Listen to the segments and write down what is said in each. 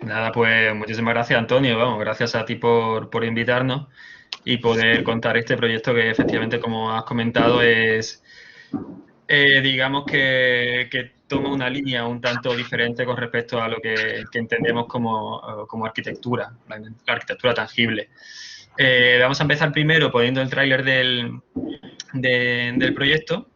Nada, pues muchísimas gracias, Antonio. Vamos, gracias a ti por invitarnos y poder contar este proyecto que efectivamente, como has comentado, es, digamos que toma una línea un tanto diferente con respecto a lo que entendemos como arquitectura, la arquitectura tangible. Vamos a empezar primero poniendo el tráiler del proyecto.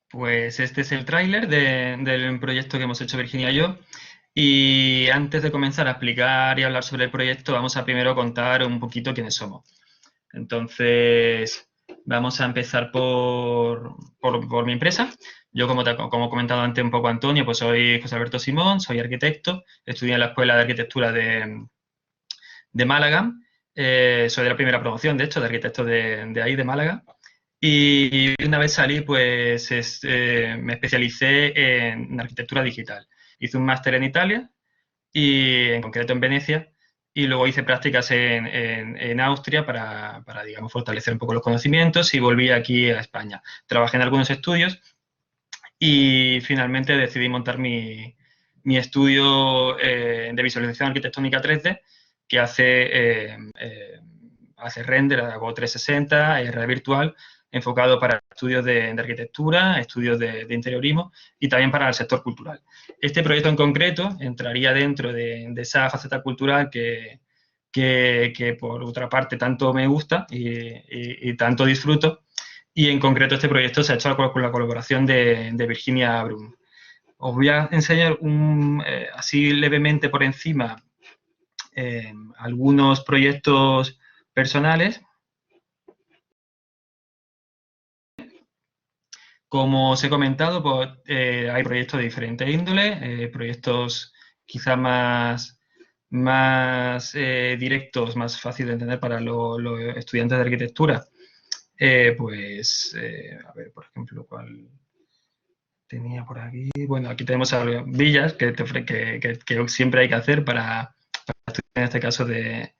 Pues este es el tráiler del proyecto que hemos hecho Virginia y yo. Y antes de comenzar a explicar y hablar sobre el proyecto, vamos a primero contar un poquito quiénes somos. Entonces, vamos a empezar por mi empresa. Yo, como he comentado antes un poco Antonio, pues soy José Alberto Simón, soy arquitecto, estudié en la Escuela de Arquitectura de Málaga. Soy de la primera promoción, de hecho, de arquitectos de ahí, de Málaga. Y una vez salí, pues me especialicé en arquitectura digital. Hice un máster en Italia y en concreto en Venecia, y luego hice prácticas en Austria digamos, fortalecer un poco los conocimientos y volví aquí a España. Trabajé en algunos estudios y finalmente decidí montar mi estudio de visualización arquitectónica 3D, que hace render, hago 360, realidad virtual, enfocado para estudios de arquitectura, estudios de interiorismo y también para el sector cultural. Este proyecto en concreto entraría dentro de esa faceta cultural que por otra parte tanto me gusta y tanto disfruto, y en concreto este proyecto se ha hecho con la colaboración de Virginia Brum. Os voy a enseñar así levemente por encima algunos proyectos personales. Como os he comentado, pues, hay proyectos de diferentes índoles, proyectos quizá más directos, más fáciles de entender para los estudiantes de arquitectura. A ver, por ejemplo, ¿cuál tenía por aquí? Bueno, aquí tenemos villas que siempre hay que hacer para estudiar, en este caso de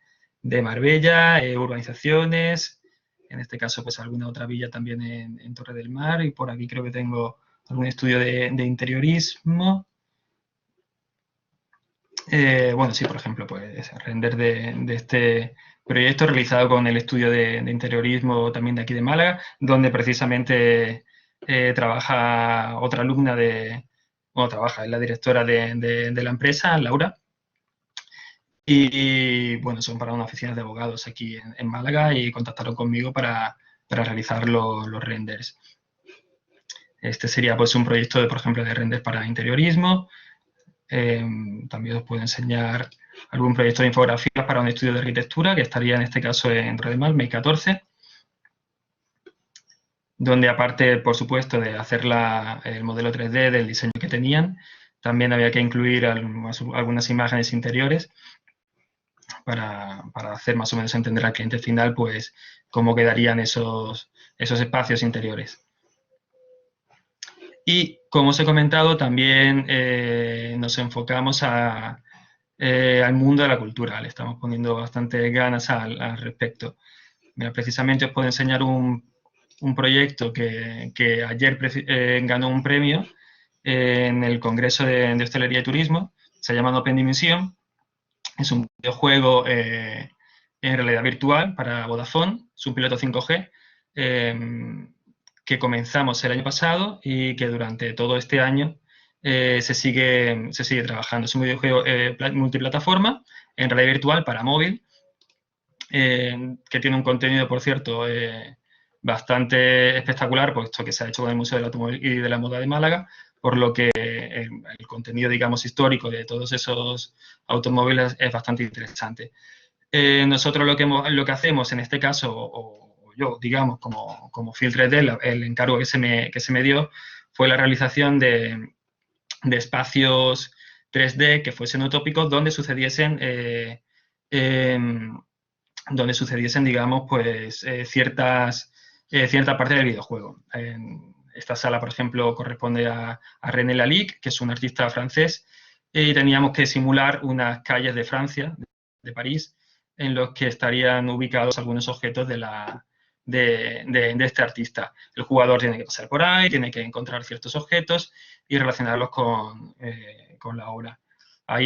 Marbella, urbanizaciones, en este caso pues alguna otra villa también en Torre del Mar, y por aquí creo que tengo algún estudio de interiorismo. Bueno, sí, por ejemplo, pues render de este proyecto realizado con el estudio de interiorismo también de aquí de Málaga, donde precisamente trabaja otra alumna bueno, trabaja, es la directora de la empresa, Laura, y bueno, son para una oficina de abogados aquí en Málaga y contactaron conmigo para realizar los renders. Este sería pues un proyecto, por ejemplo, de renders para interiorismo. También os puedo enseñar algún proyecto de infografías para un estudio de arquitectura, que estaría en este caso en Redemar, MEI 14, donde aparte, por supuesto, de hacer el modelo 3D del diseño que tenían, también había que incluir algunas imágenes interiores para hacer más o menos entender al cliente final pues cómo quedarían esos espacios interiores. Y como os he comentado, también nos enfocamos al mundo de la cultura, le estamos poniendo bastante ganas al respecto. Mira, precisamente os puedo enseñar un proyecto que ayer ganó un premio en el Congreso de Hostelería y Turismo, se llama Open Dimension. Es un videojuego en realidad virtual para Vodafone, es un piloto 5G, que comenzamos el año pasado y que durante todo este año se sigue trabajando. Es un videojuego multiplataforma en realidad virtual para móvil, que tiene un contenido, por cierto, bastante espectacular, puesto que se ha hecho con el Museo del Automóvil y de la Moda de Málaga, por lo que el contenido, digamos, histórico de todos esos automóviles es bastante interesante. Nosotros lo que hacemos en este caso, o yo, digamos, como Field 3D, el encargo que se me dio fue la realización de espacios 3D que fuesen utópicos donde sucediesen, digamos, pues cierta parte del videojuego. Esta sala, por ejemplo, corresponde a René Lalique, que es un artista francés, y teníamos que simular unas calles de Francia, de París, en los que estarían ubicados algunos objetos de este artista. El jugador tiene que pasar por ahí, tiene que encontrar ciertos objetos y relacionarlos con la obra. Hay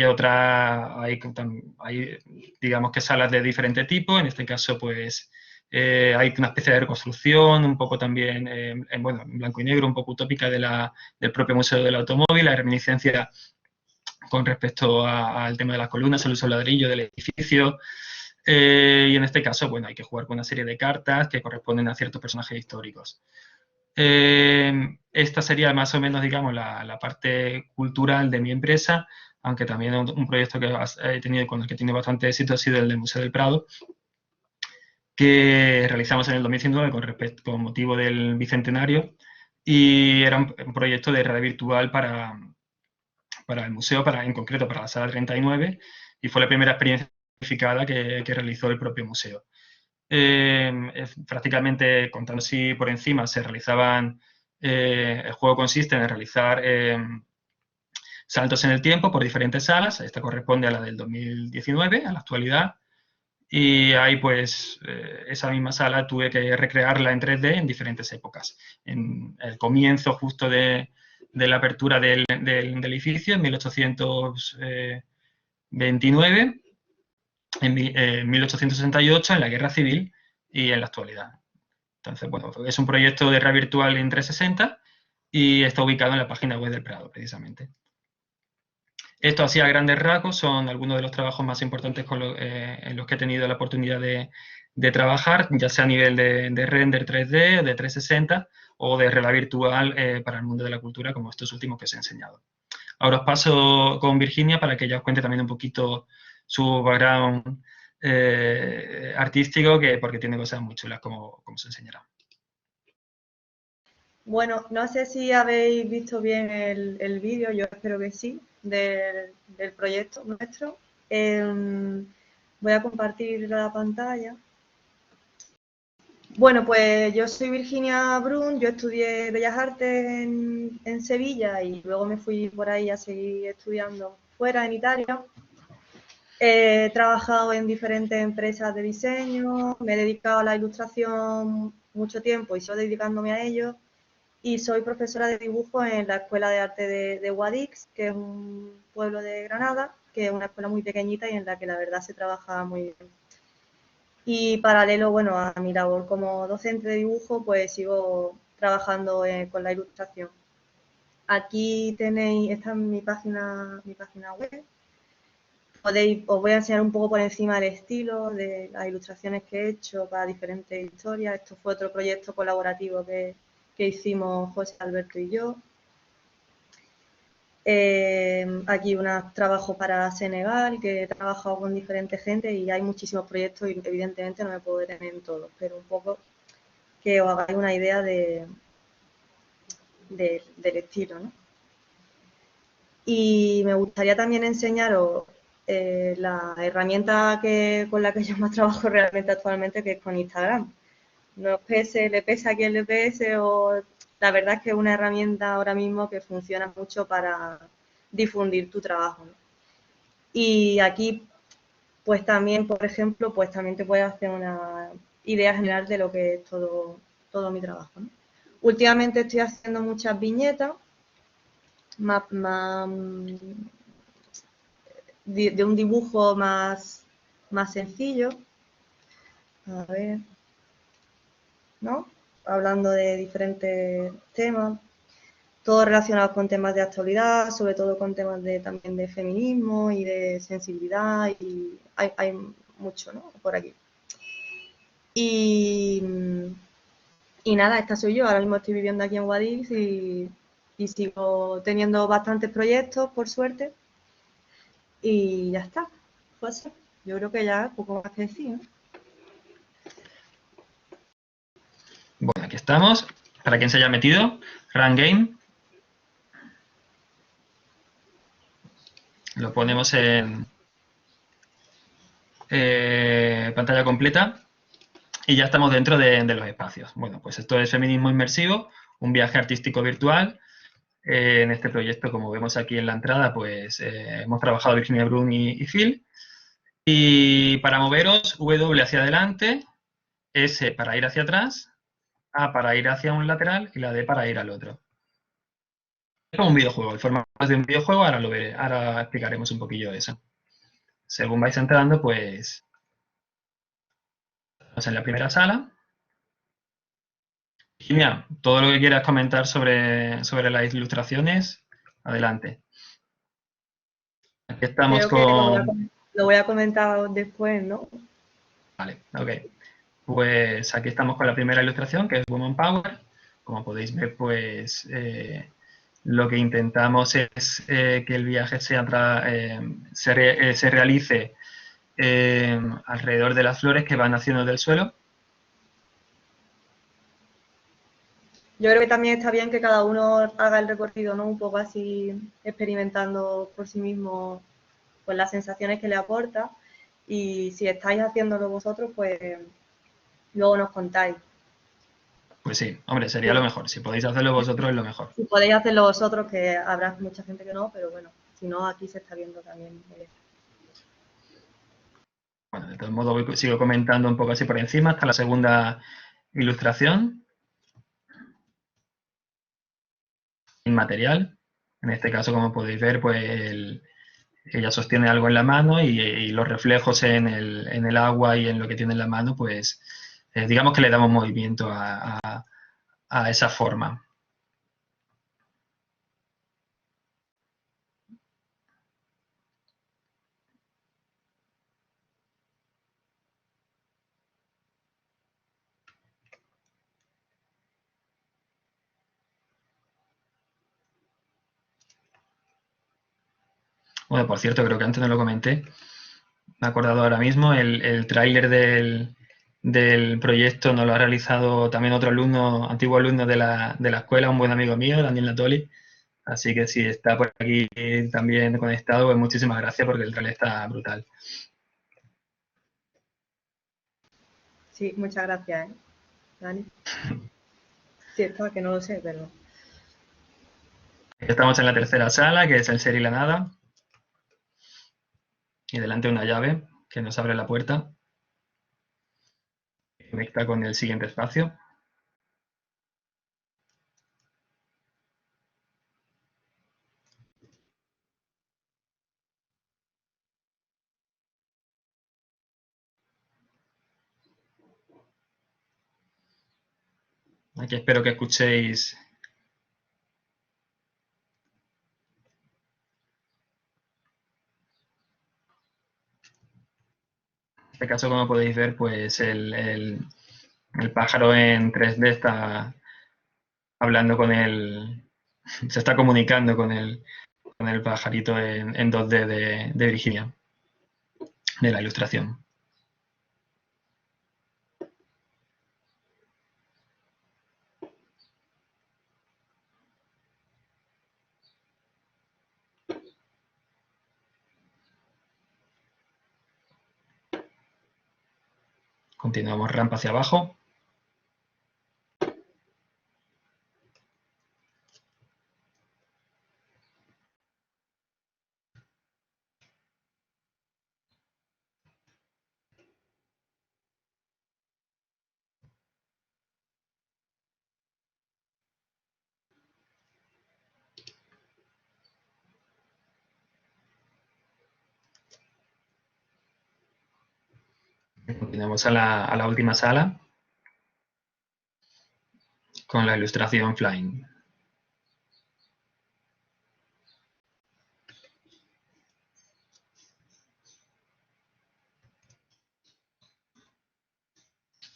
digamos que salas de diferente tipo, en este caso pues hay una especie de reconstrucción, un poco también, bueno, en blanco y negro, un poco utópica del propio Museo del Automóvil, la reminiscencia con respecto al tema de las columnas, el uso del ladrillo del edificio, y en este caso, bueno, hay que jugar con una serie de cartas que corresponden a ciertos personajes históricos. Esta sería más o menos, digamos, la parte cultural de mi empresa, aunque también un proyecto que he tenido con el que he tenido bastante éxito ha sido el del Museo del Prado, que realizamos en el 2019 con motivo del Bicentenario, y era un proyecto de realidad virtual para el museo, en concreto para la Sala 39, y fue la primera experiencia certificada que realizó el propio museo. Prácticamente, contando así por encima, el juego consiste en realizar saltos en el tiempo por diferentes salas. Esta corresponde a la del 2019, a la actualidad. Y ahí, pues, esa misma sala tuve que recrearla en 3D en diferentes épocas. En el comienzo justo de la apertura del edificio, en 1829, en 1868, en la Guerra Civil y en la actualidad. Entonces, bueno, es un proyecto de realidad virtual en 360 y está ubicado en la página web del Prado, precisamente. Esto, así a grandes rasgos, son algunos de los trabajos más importantes en los que he tenido la oportunidad de trabajar, ya sea a nivel de render 3D, de 360 o de realidad virtual para el mundo de la cultura, como estos últimos que os he enseñado. Ahora os paso con Virginia para que ella os cuente también un poquito su background artístico, porque tiene cosas muy chulas, como se enseñará. Bueno, no sé si habéis visto bien el vídeo, yo espero que sí, del proyecto nuestro. Voy a compartir la pantalla. Bueno, pues yo soy Virginia Brun, yo estudié Bellas Artes en Sevilla y luego me fui por ahí a seguir estudiando fuera, en Italia. He trabajado en diferentes empresas de diseño, me he dedicado a la ilustración mucho tiempo y sigo dedicándome a ello. Y soy profesora de dibujo en la Escuela de Arte de Guadix, que es un pueblo de Granada, que es una escuela muy pequeñita y en la que la verdad se trabaja muy bien. Y paralelo, bueno, a mi labor como docente de dibujo, pues sigo trabajando con la ilustración. Aquí tenéis, esta es mi página web. Os voy a enseñar un poco por encima el estilo de las ilustraciones que he hecho para diferentes historias. Esto fue otro proyecto colaborativo que hicimos José Alberto y yo. Aquí unos trabajos para Senegal, que he trabajado con diferentes gente y hay muchísimos proyectos y evidentemente no me puedo detener en todos, pero un poco que os hagáis una idea del estilo, ¿no? Y me gustaría también enseñaros la herramienta con la que yo más trabajo realmente actualmente, que es con Instagram. No os pese, le pese a quien le pese, la verdad es que es una herramienta ahora mismo que funciona mucho para difundir tu trabajo, ¿no? Y aquí, pues también, por ejemplo, pues también te puedes hacer una idea general de lo que es todo mi trabajo, ¿no? Últimamente estoy haciendo muchas viñetas, de un dibujo más sencillo. A ver, ¿no? Hablando de diferentes temas, todo relacionado con temas de actualidad, sobre todo con temas también de feminismo y de sensibilidad, y hay mucho, ¿no? Por aquí. Y, y nada, esta soy yo. Ahora mismo estoy viviendo aquí en Guadix y sigo teniendo bastantes proyectos, por suerte. Y ya está. Pues yo creo que ya poco más que decir, ¿no? Bueno, aquí estamos. Para quien se haya metido, Run Game. Lo ponemos en pantalla completa y ya estamos dentro de los espacios. Bueno, pues esto es Feminismo Inmersivo, un viaje artístico virtual. En este proyecto, como vemos aquí en la entrada, pues hemos trabajado Virginia Brun y Phil. Y para moveros, W hacia adelante, S para ir hacia atrás, A para ir hacia un lateral y la D para ir al otro. Es como un videojuego, el formato es de un videojuego, ahora lo veré, ahora explicaremos un poquillo eso. Según vais entrando, pues estamos en la primera sala. Virginia, todo lo que quieras comentar sobre las ilustraciones, adelante. Aquí estamos Creo que con... lo voy a comentar después, ¿no? Vale, ok. Pues aquí estamos con la primera ilustración, que es Woman Power. Como podéis ver, pues lo que intentamos es que el viaje se realice alrededor de las flores que van naciendo del suelo. Yo creo que también está bien que cada uno haga el recorrido, ¿no? Un poco así, experimentando por sí mismo pues, las sensaciones que le aporta. Y si estáis haciéndolo vosotros, pues luego nos contáis. Pues sí, hombre, sería lo Sí. mejor. Si podéis hacerlo vosotros, es lo mejor. Si podéis hacerlo vosotros, que habrá mucha gente que no, pero bueno, si no, aquí se está viendo también. Bueno, de todos modos, sigo comentando un poco así por encima hasta la segunda ilustración. Inmaterial. En este caso, como podéis ver, pues ella sostiene algo en la mano y los reflejos en el agua y en lo que tiene en la mano, pues digamos que le damos movimiento a esa forma. Bueno, por cierto, creo que antes no lo comenté, me he acordado ahora mismo, el tráiler del proyecto nos lo ha realizado también otro alumno, antiguo alumno de la escuela, un buen amigo mío, Daniel Natoli. Así que si está por aquí también conectado, pues muchísimas gracias porque el tráiler está brutal. Sí, muchas gracias, ¿eh? Dani. Sí, está, que no lo sé, pero... Estamos en la tercera sala, que es el ser y la nada. Y delante una llave que nos abre la puerta. Conecta con el siguiente espacio. Aquí espero que escuchéis. En este caso, como podéis ver, pues el pájaro en 3D está hablando con el. Se está comunicando con el pajarito en 2D de Virginia, de la ilustración. Continuamos rampa hacia abajo. Continuamos a la última sala con la ilustración Flying.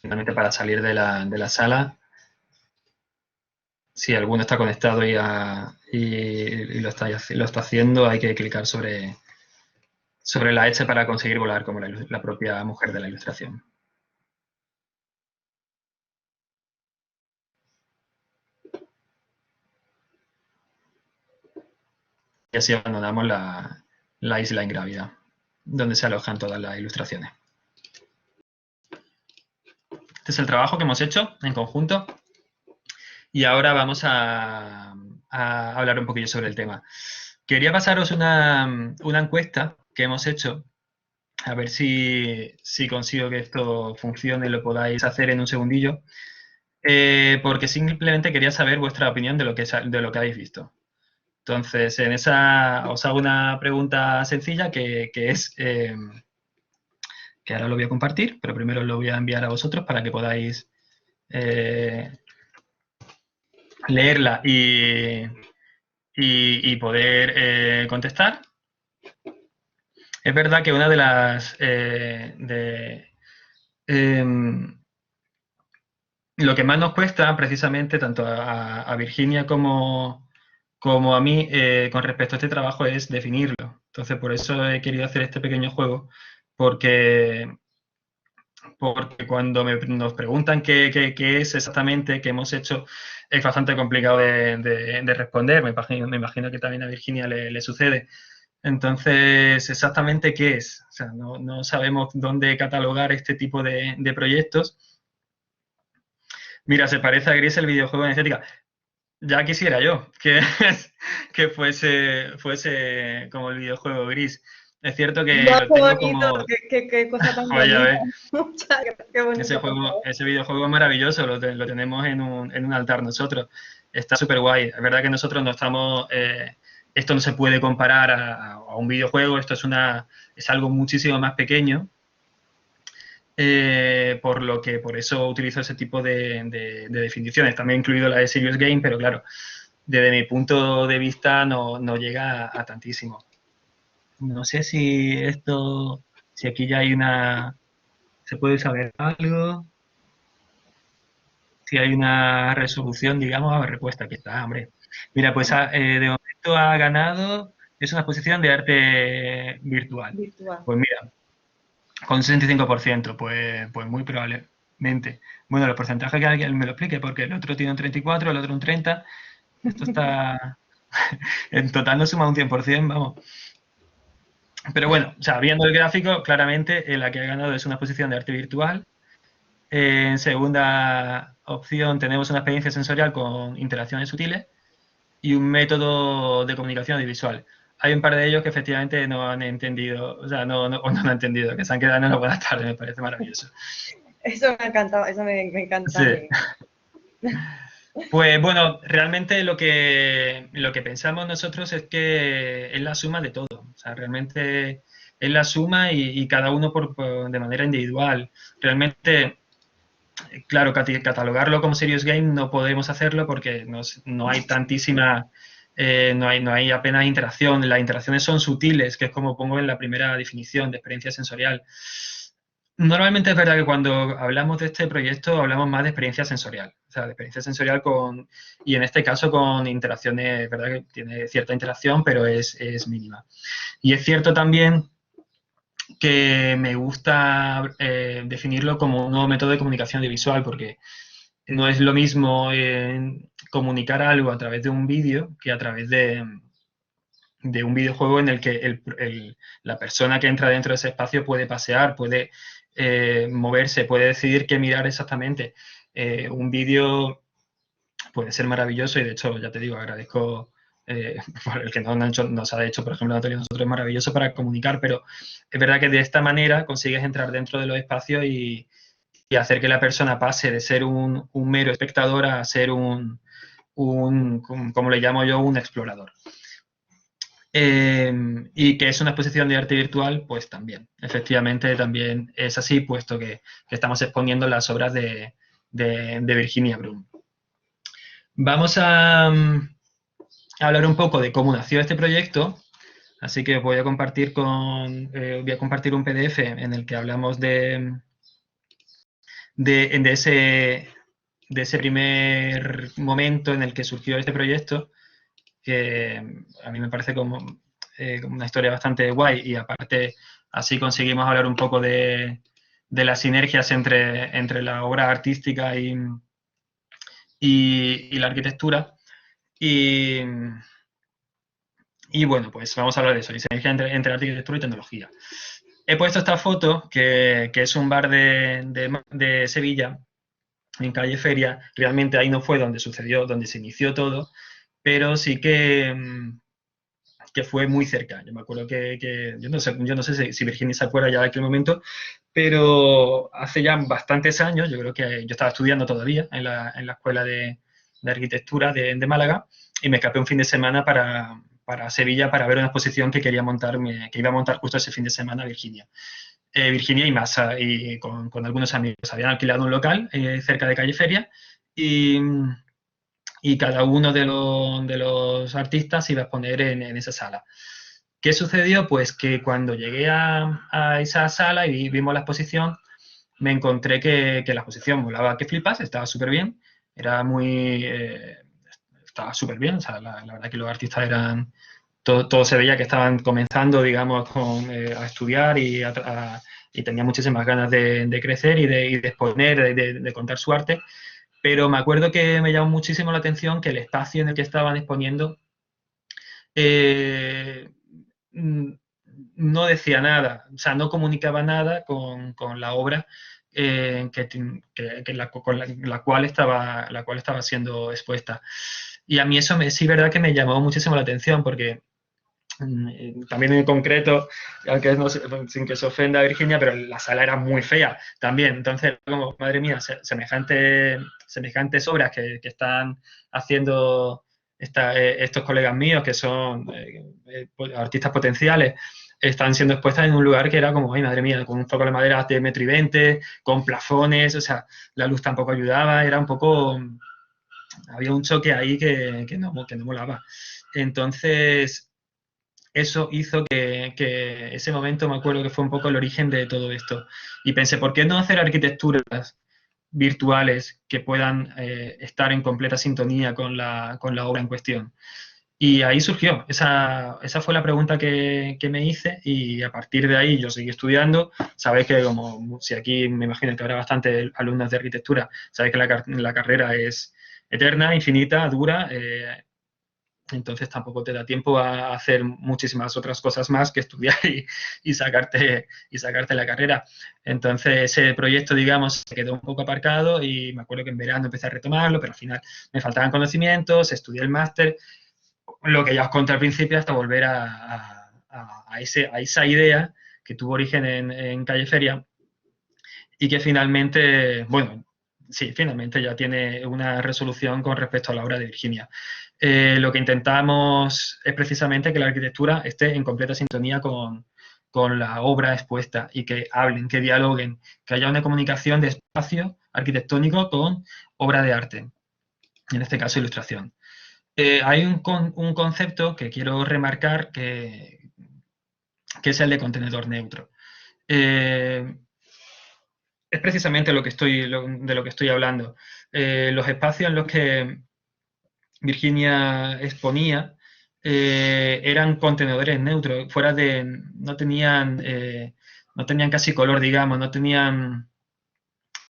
finalmente para salir de la sala. Si alguno está conectado y lo está haciendo, hay que clicar sobre la H para conseguir volar como la propia mujer de la ilustración. Y así abandonamos la isla ingrávida, donde se alojan todas las ilustraciones. Este es el trabajo que hemos hecho en conjunto. Y ahora vamos a hablar un poquillo sobre el tema. Quería pasaros una encuesta que hemos hecho, a ver si consigo que esto funcione y lo podáis hacer en un segundillo, porque simplemente quería saber vuestra opinión de lo que habéis visto. Entonces, en esa os hago una pregunta sencilla que es, que ahora lo voy a compartir, pero primero lo voy a enviar a vosotros para que podáis leerla y poder contestar. Es verdad que una de las... lo que más nos cuesta, precisamente, tanto a Virginia como a mí, con respecto a este trabajo, es definirlo. Entonces, por eso he querido hacer este pequeño juego, porque cuando nos preguntan qué es exactamente, qué hemos hecho, es bastante complicado de responder. Me imagino que también a Virginia le sucede. Entonces, exactamente qué es. O sea, no sabemos dónde catalogar este tipo de proyectos. Mira, se parece a Gris el videojuego en estética. Ya quisiera yo que fuese como el videojuego Gris. Es cierto que ¡Guau, lo qué tengo bonito! como... ¡Qué cosa tan Vaya, a bonita! ver, Muchas gracias, qué bonito, por favor. ese videojuego es maravilloso, lo tenemos en un altar nosotros. Está súper guay. Es verdad que nosotros no estamos... esto no se puede comparar a un videojuego, esto es algo muchísimo más pequeño. Por eso utilizo ese tipo de definiciones. También he incluido la de Serious Game, pero claro, desde mi punto de vista no llega a tantísimo. No sé si aquí ya hay se puede saber algo, si hay una resolución, digamos, a respuesta que está, hombre. Mira, pues de momento ha ganado, es una exposición de arte virtual. Virtual. Pues mira, con un 65%, pues muy probablemente. Bueno, los porcentajes que alguien me lo explique, porque el otro tiene un 34, el otro un 30. Esto está... en total no suma un 100%, vamos. Pero bueno, o sea, viendo el gráfico, claramente la que ha ganado es una exposición de arte virtual. En segunda opción tenemos una experiencia sensorial con interacciones sutiles y un método de comunicación audiovisual. Hay un par de ellos que efectivamente no han entendido, o sea, no han entendido, que se han quedado en una buena tarde, me parece maravilloso. Eso me ha encantado, eso me encanta Sí. a mí. Pues bueno, realmente lo que pensamos nosotros es que es la suma de todo. O sea, realmente es la suma y cada uno de manera individual. Realmente, claro, catalogarlo como Serious Game no podemos hacerlo porque no hay tantísima, no hay apenas interacción. Las interacciones son sutiles, que es como pongo en la primera definición de experiencia sensorial. Normalmente es verdad que cuando hablamos de este proyecto hablamos más de experiencia sensorial, o sea, de experiencia sensorial y en este caso con interacciones, es verdad que tiene cierta interacción, pero es mínima. Y es cierto también que me gusta definirlo como un nuevo método de comunicación audiovisual, porque no es lo mismo comunicar algo a través de un vídeo que a través de un videojuego en el que la persona que entra dentro de ese espacio puede pasear, puede moverse, puede decidir qué mirar exactamente. Un vídeo puede ser maravilloso y de hecho, ya te digo, agradezco por el que nos ha hecho, por ejemplo, Natalia, nosotros es maravilloso para comunicar, pero es verdad que de esta manera consigues entrar dentro de los espacios y hacer que la persona pase de ser un mero espectador a ser como le llamo yo, un explorador. Y que es una exposición de arte virtual, pues también, efectivamente también es así, puesto que estamos exponiendo las obras de Virginia Brun. Vamos a hablar un poco de cómo nació este proyecto, así que voy a compartir un PDF en el que hablamos de de ese primer momento en el que surgió este proyecto, que a mí me parece como una historia bastante guay, y aparte así conseguimos hablar un poco de las sinergias entre la obra artística y la arquitectura. Y, y bueno, pues vamos a hablar de eso, sinergia entre arquitectura y tecnología. He puesto esta foto, que es un bar de Sevilla, en calle Feria. Realmente ahí no fue donde sucedió, donde se inició todo, pero sí que fue muy cerca. Yo me acuerdo que yo no sé si Virginia se acuerda ya de aquel momento, pero hace ya bastantes años, yo creo que yo estaba estudiando todavía en la escuela de arquitectura de Málaga, y me escapé un fin de semana para Sevilla para ver una exposición que quería montarme, que iba a montar justo ese fin de semana Virginia. Virginia y Massa, y con algunos amigos. Habían alquilado un local cerca de calle Feria, y, y cada uno de los artistas iba a exponer en esa sala. ¿Qué sucedió? Pues que cuando llegué a esa sala y vimos la exposición, me encontré que la exposición molaba que flipas, estaba súper bien, era muy... estaba súper bien, o sea, la verdad que los artistas eran... Todo se veía que estaban comenzando, digamos, a estudiar y tenían muchísimas ganas de crecer y de exponer, de contar su arte. Pero me acuerdo que me llamó muchísimo la atención que el espacio en el que estaban exponiendo eh, no decía nada, o sea, no comunicaba nada con la obra la cual estaba siendo expuesta. Y a mí eso sí, verdad que me llamó muchísimo la atención, porque también en concreto, aunque sin que se ofenda a Virginia, pero la sala era muy fea también. Entonces, como, madre mía, semejantes obras que están haciendo estos colegas míos, que son artistas potenciales, están siendo expuestas en un lugar que era como, ay, madre mía, con un foco de madera de 1,20 m, con plafones, o sea, la luz tampoco ayudaba, era un poco... Había un choque ahí que no molaba. Entonces, eso hizo que ese momento, me acuerdo que fue un poco el origen de todo esto. Y pensé, ¿por qué no hacer arquitecturas virtuales que puedan estar en completa sintonía con la obra en cuestión? Y ahí surgió, esa fue la pregunta que me hice, y a partir de ahí yo seguí estudiando. Sabéis que, como si aquí me imagino que habrá bastantes alumnos de arquitectura, sabéis que la carrera es eterna, infinita, dura, entonces tampoco te da tiempo a hacer muchísimas otras cosas más que estudiar y sacarte la carrera. Entonces ese proyecto, digamos, se quedó un poco aparcado, y me acuerdo que en verano empecé a retomarlo, pero al final me faltaban conocimientos, estudié el máster, lo que ya os conté al principio, hasta volver a esa idea que tuvo origen en Calle Feria, y que finalmente, bueno, sí, finalmente ya tiene una resolución con respecto a la obra de Virginia. Lo que intentamos es precisamente que la arquitectura esté en completa sintonía con la obra expuesta, y que hablen, que dialoguen, que haya una comunicación de espacio arquitectónico con obra de arte, en este caso ilustración. Hay un concepto que quiero remarcar que es el de contenedor neutro. Es precisamente de lo que estoy hablando. Los espacios en los que Virginia exponía eran contenedores neutros, no tenían casi color, digamos, no tenían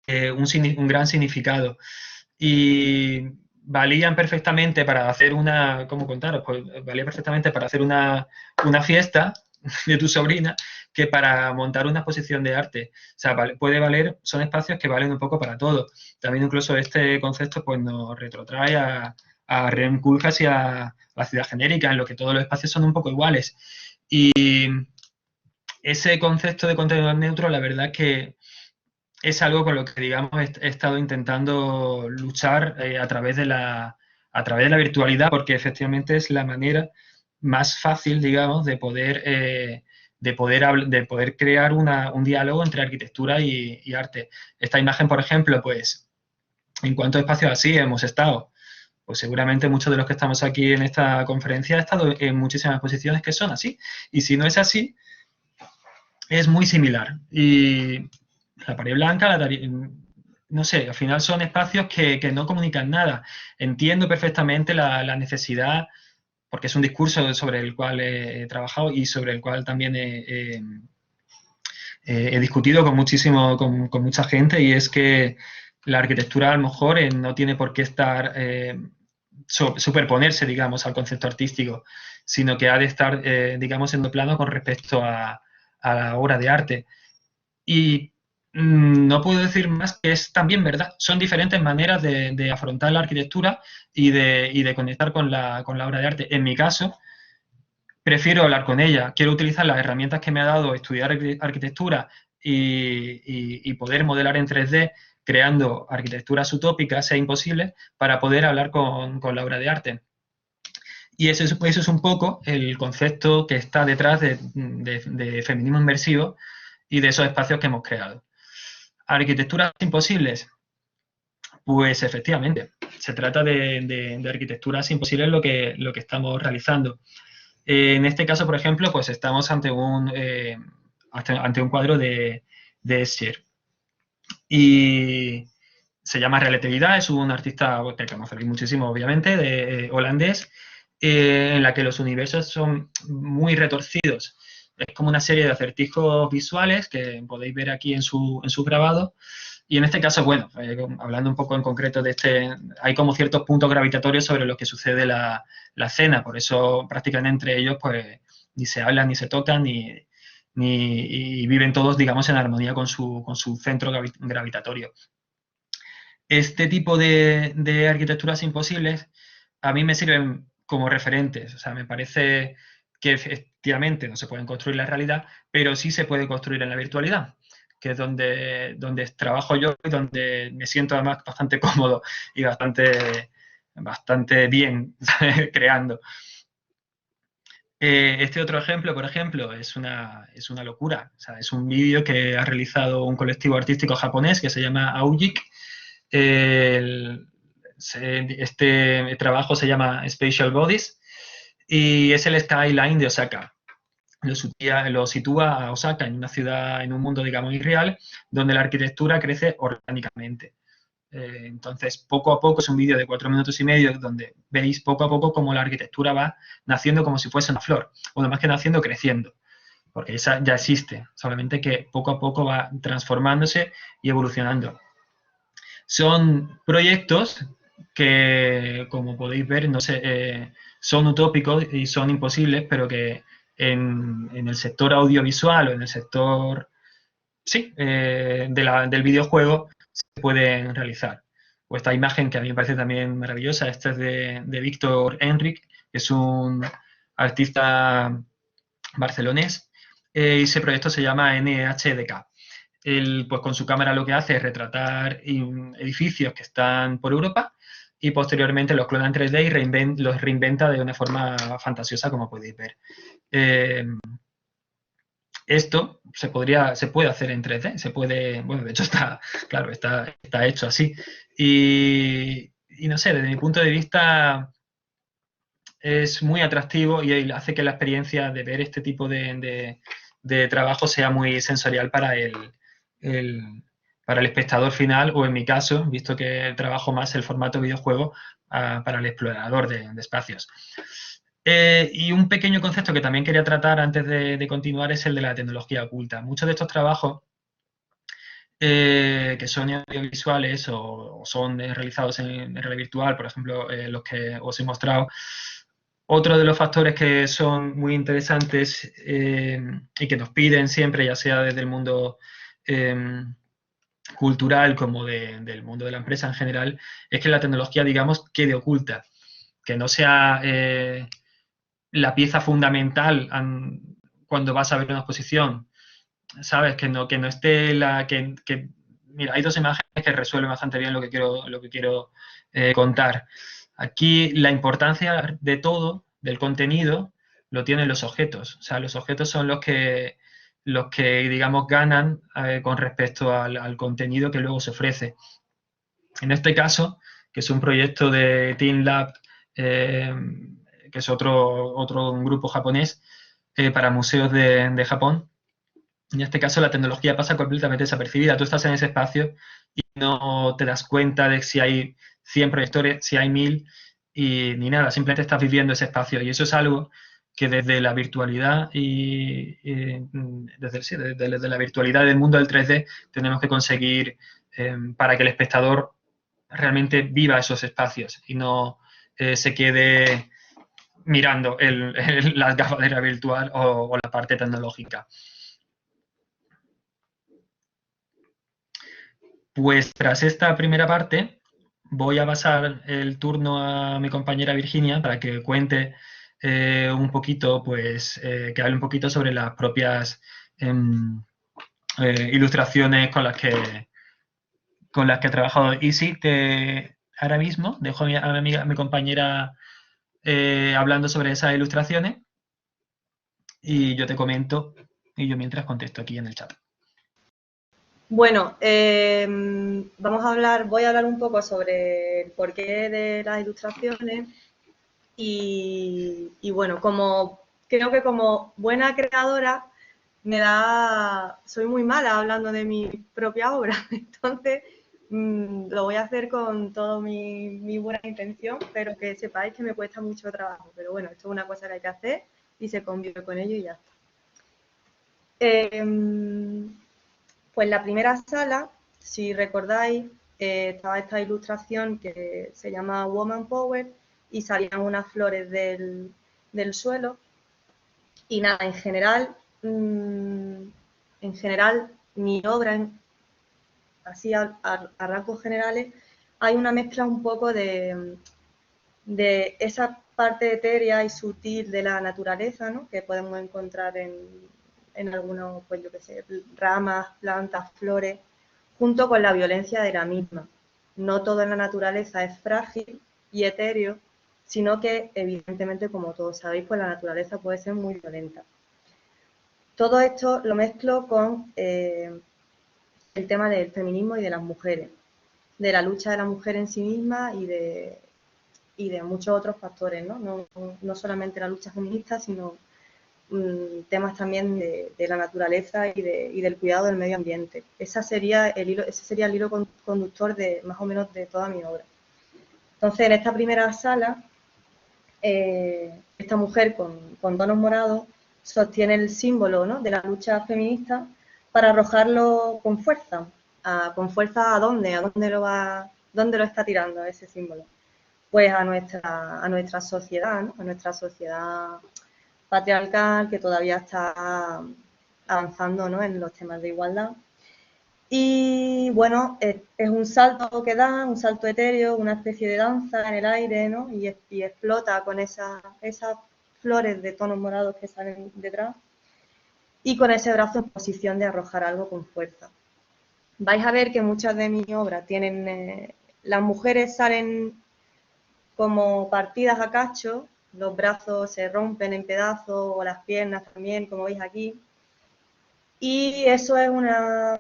un gran significado. Y valían perfectamente para hacer ¿cómo contaros? Pues valía perfectamente para hacer una fiesta de tu sobrina, que para montar una exposición de arte. O sea, puede valer, son espacios que valen un poco para todo. También incluso este concepto pues nos retrotrae a Rem Koolhaas y a la ciudad genérica, en lo que todos los espacios son un poco iguales. Y ese concepto de contenedor neutro, la verdad que es algo con lo que, digamos, he estado intentando luchar a través de la virtualidad, porque efectivamente es la manera más fácil, digamos, de poder crear un diálogo entre arquitectura y arte. Esta imagen, por ejemplo, pues, ¿en cuántos espacios así hemos estado? Pues seguramente muchos de los que estamos aquí en esta conferencia han estado en muchísimas exposiciones que son así. Y si no es así, es muy similar. Y la pared blanca, no sé, al final son espacios que no comunican nada. Entiendo perfectamente la necesidad, porque es un discurso sobre el cual he trabajado y sobre el cual también he discutido con mucha gente, y es que la arquitectura a lo mejor no tiene por qué estar superponerse, digamos, al concepto artístico, sino que ha de estar, digamos, en plano con respecto a la obra de arte. Y no puedo decir más que es también verdad. Son diferentes maneras de afrontar la arquitectura y de conectar con la obra de arte. En mi caso, prefiero hablar con ella. Quiero utilizar las herramientas que me ha dado estudiar arquitectura y poder modelar en 3D, creando arquitecturas utópicas e imposibles para poder hablar con la obra de arte. Y eso es un poco el concepto que está detrás de feminismo inmersivo y de esos espacios que hemos creado. ¿Arquitecturas imposibles? Pues efectivamente, se trata de arquitecturas imposibles lo que estamos realizando. En este caso, por ejemplo, pues estamos ante un cuadro de Escher. Y se llama Relatividad, es un artista que conoceréis muchísimo, obviamente, holandés, en la que los universos son muy retorcidos. Es como una serie de acertijos visuales que podéis ver aquí en su grabado. Y en este caso, bueno, hablando un poco en concreto de hay como ciertos puntos gravitatorios sobre los que sucede la escena, por eso prácticamente entre ellos pues ni se hablan, ni se tocan, y viven todos, digamos, en armonía con su centro gravitatorio. Este tipo de arquitecturas imposibles a mí me sirven como referentes. O sea, me parece que efectivamente no se pueden construir en la realidad, pero sí se puede construir en la virtualidad, que es donde trabajo yo y donde me siento además bastante cómodo y bastante bien creando. Este otro ejemplo, por ejemplo, es una locura. O sea, es un vídeo que ha realizado un colectivo artístico japonés que se llama Aujik. Este trabajo se llama Spatial Bodies y es el skyline de Osaka. Lo sitúa a Osaka en una ciudad, en un mundo, digamos, irreal, donde la arquitectura crece orgánicamente. Entonces, poco a poco, es un vídeo de 4 minutos y medio donde veis poco a poco cómo la arquitectura va naciendo como si fuese una flor, o más que naciendo, creciendo, porque esa ya existe, solamente que poco a poco va transformándose y evolucionando. Son proyectos que, como podéis ver, no sé, son utópicos y son imposibles, pero que en el sector audiovisual o en el sector, sí, del videojuego se pueden realizar. O esta imagen que a mí me parece también maravillosa, esta es de Víctor Enric, que es un artista barcelonés, y ese proyecto se llama NHDK. Él, pues con su cámara lo que hace es retratar edificios que están por Europa y posteriormente los clona en 3D y los reinventa de una forma fantasiosa, como podéis ver. Esto se puede hacer en 3D, se puede, bueno, de hecho claro, está hecho así. Y no sé, desde mi punto de vista es muy atractivo y hace que la experiencia de ver este tipo de trabajo sea muy sensorial para para el espectador final, o en mi caso, visto que trabajo más el formato videojuego, para el explorador de espacios. Y un pequeño concepto que también quería tratar antes de continuar es el de la tecnología oculta. Muchos de estos trabajos que son audiovisuales o son realizados en realidad virtual, por ejemplo, los que os he mostrado, otro de los factores que son muy interesantes y que nos piden siempre, ya sea desde el mundo cultural como del mundo de la empresa en general, es que la tecnología, digamos, quede oculta, que no sea la pieza fundamental cuando vas a ver una exposición, ¿sabes? Que no esté mira, hay dos imágenes que resuelven bastante bien lo que quiero contar. Aquí la importancia de todo, del contenido, lo tienen los objetos. O sea, los objetos son los que digamos, ganan con respecto al contenido que luego se ofrece. En este caso, que es un proyecto de TeamLab, que es otro grupo japonés para museos de Japón, en este caso la tecnología pasa completamente desapercibida. Tú estás en ese espacio y no te das cuenta de si hay 100 proyectores, si hay 1000, ni nada, simplemente estás viviendo ese espacio. Y eso es algo que desde la virtualidad desde la virtualidad del mundo del 3D tenemos que conseguir para que el espectador realmente viva esos espacios y no se quede mirando las gafas de la virtual o la parte tecnológica. Pues tras esta primera parte voy a pasar el turno a mi compañera Virginia para que cuente un poquito, pues que hable un poquito sobre las propias ilustraciones con las que he trabajado. Y sí, ahora mismo dejo a mi compañera hablando sobre esas ilustraciones y yo te comento y yo mientras contesto aquí en el chat. Bueno, voy a hablar un poco sobre el porqué de las ilustraciones y bueno, creo que como buena creadora soy muy mala hablando de mi propia obra, entonces lo voy a hacer con toda mi buena intención, pero que sepáis que me cuesta mucho trabajo, pero bueno, esto es una cosa que hay que hacer y se convive con ello y ya está. Pues la primera sala, si recordáis, estaba esta ilustración que se llama Woman Power y salían unas flores del suelo. Y nada, en general mi obra, así a rasgos generales, hay una mezcla un poco de esa parte etérea y sutil de la naturaleza, ¿no? Que podemos encontrar en algunos, pues yo qué sé, ramas, plantas, flores, junto con la violencia de la misma. No todo en la naturaleza es frágil y etéreo, sino que evidentemente, como todos sabéis, pues la naturaleza puede ser muy violenta. Todo esto lo mezclo con el tema del feminismo y de las mujeres, de la lucha de la mujer en sí misma y de muchos otros factores, ¿no? No solamente la lucha feminista, sino temas también de la naturaleza y del cuidado del medio ambiente. Ese sería el hilo conductor de más o menos de toda mi obra. Entonces, en esta primera sala, esta mujer con tonos morados sostiene el símbolo, ¿no?, de la lucha feminista para arrojarlo con fuerza. ¿Con fuerza a dónde? ¿Dónde lo está tirando ese símbolo? Pues a nuestra sociedad, ¿no?, a nuestra sociedad patriarcal que todavía está avanzando, ¿no?, en los temas de igualdad. Y bueno, es un salto que da, un salto etéreo, una especie de danza en el aire, ¿no? Y explota con esas flores de tonos morados que salen detrás y con ese brazo en posición de arrojar algo con fuerza. Vais a ver que muchas de mis obras tienen, las mujeres salen como partidas a cacho, los brazos se rompen en pedazos o las piernas también, como veis aquí. Y eso es una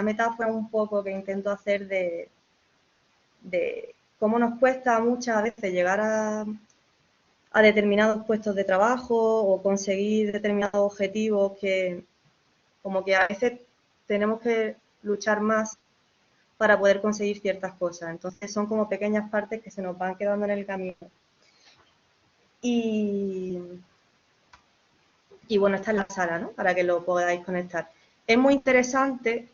metáfora un poco que intento hacer de cómo nos cuesta muchas veces llegar a determinados puestos de trabajo o conseguir determinados objetivos que como que a veces tenemos que luchar más para poder conseguir ciertas cosas. Entonces son como pequeñas partes que se nos van quedando en el camino. Y bueno, esta es la sala, ¿no?, para que lo podáis conectar. Es muy interesante,